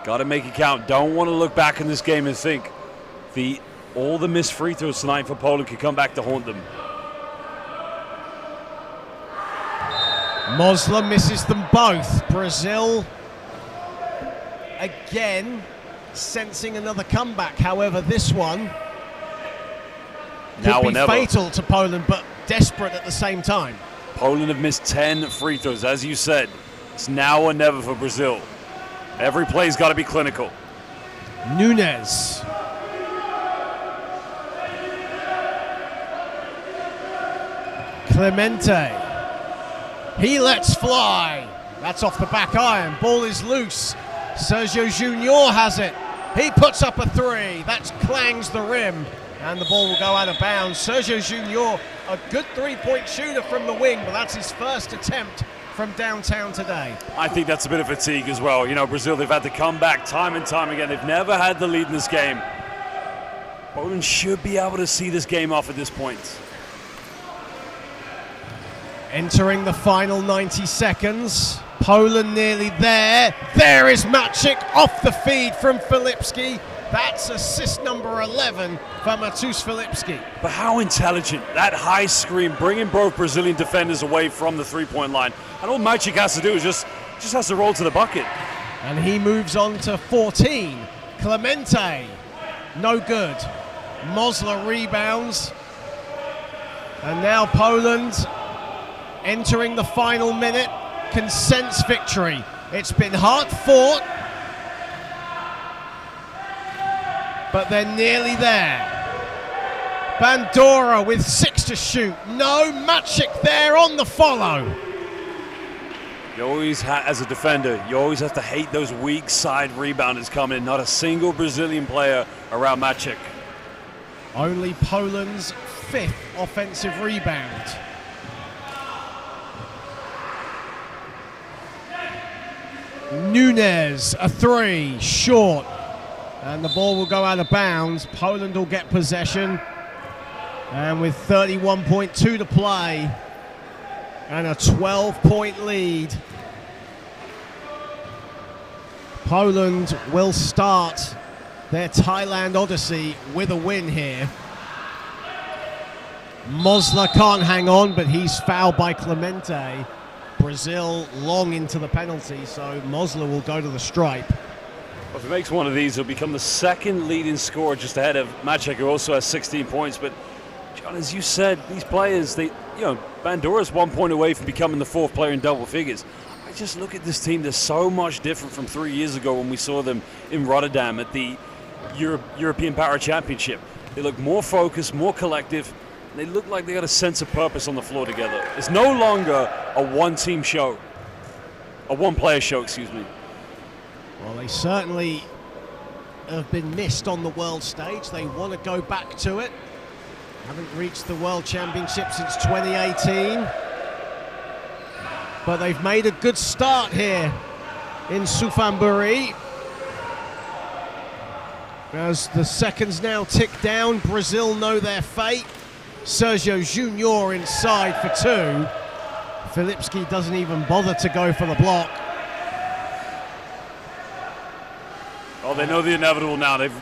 Got to make it count. Don't want to look back in this game and think all the missed free throws tonight for Poland could come back to haunt them. Mosler misses them both. Brazil again sensing another comeback. However, this one Now or could be never. fatal to Poland, but desperate at the same time. Poland have missed 10 free throws. As you said, it's now or never for Brazil. Every play's got to be clinical. Nunes. Clemente. He lets fly. That's off the back iron. Ball is loose. Sergio Junior has it. He puts up a three. That clangs the rim. And the ball will go out of bounds. Sergio Junior, a good three-point shooter from the wing, but that's his first attempt from downtown today. I think that's a bit of fatigue as well. You know, Brazil, they've had to come back time and time again. They've never had the lead in this game. Poland should be able to see this game off at this point. Entering the final 90 seconds. Poland nearly there. There is Maciek off the feed from Filipski. That's assist number 11 for Mateusz Filipski. But how intelligent, that high screen, bringing both Brazilian defenders away from the three-point line. And all Maciek has to do is just has to roll to the bucket. And he moves on to 14. Clemente, no good. Mosler rebounds. And now Poland entering the final minute, can sense victory. It's been hard fought, but they're nearly there. Bandora with 6 to shoot. No, Maciek there on the follow. You always, as a defender, you always have to hate those weak side rebounders coming in. Not a single Brazilian player around Maciek. Only Poland's 5th offensive rebound. Nunes, a three, short. And the ball will go out of bounds. Poland will get possession. And with 31.2 to play and a 12-point lead, Poland will start their Thailand odyssey with a win here. Mosler can't hang on, but he's fouled by Clemente. Brazil long into the penalty, so Mosler will go to the stripe. Well, if he makes one of these, he'll become the second leading scorer just ahead of Maciek, who also has 16 points. But, John, as you said, these players, Bandora's 1 point away from becoming the 4th player in double figures. I just look at this team, they're so much different from 3 years ago when we saw them in Rotterdam at the European Para Championship. They look more focused, more collective. They look like they got a sense of purpose on the floor together. It's no longer a one-team show, a one-player show, excuse me. Well, they certainly have been missed on the world stage. They want to go back to it. Haven't reached the World Championship since 2018. But they've made a good start here in Suphanburi. As the seconds now tick down, Brazil know their fate. Sergio Junior inside for 2. Filipski doesn't even bother to go for the block. Oh, they know the inevitable now. They've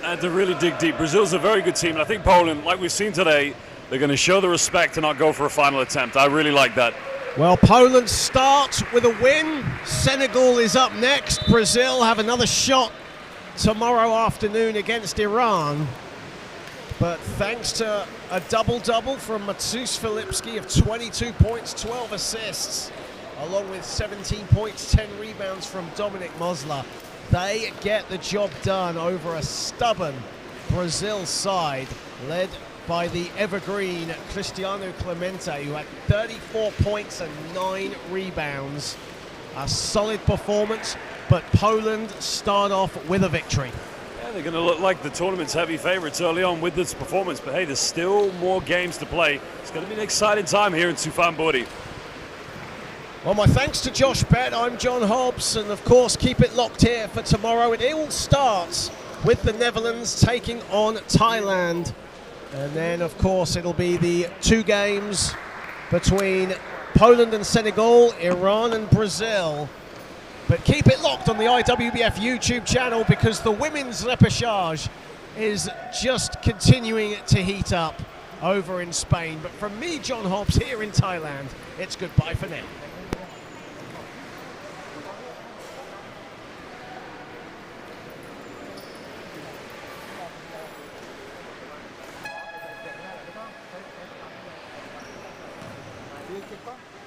had to really dig deep. Brazil's a very good team, and I think Poland, like we've seen today, they're going to show the respect and not go for a final attempt. I really like that. Well, Poland starts with a win. Senegal is up next. Brazil have another shot tomorrow afternoon against Iran. But thanks to a double-double from Matus Filipski of 22 points, 12 assists, along with 17 points, 10 rebounds from Dominic Mosler, they get the job done over a stubborn Brazil side led by the evergreen Cristiano Clemente, who had 34 points and 9 rebounds. A solid performance, but Poland start off with a victory. Yeah, they're going to look like the tournament's heavy favorites early on with this performance, but hey, there's still more games to play. It's going to be an exciting time here in Suphanburi. Well, my thanks to Josh Bett. I'm John Hobbs, and of course, keep it locked here for tomorrow. It all starts with the Netherlands taking on Thailand. And then, of course, it'll be the 2 games between Poland and Senegal, Iran and Brazil. But keep it locked on the IWBF YouTube channel, because the women's repechage is just continuing to heat up over in Spain. But from me, John Hobbs, here in Thailand, it's goodbye for now. Đi,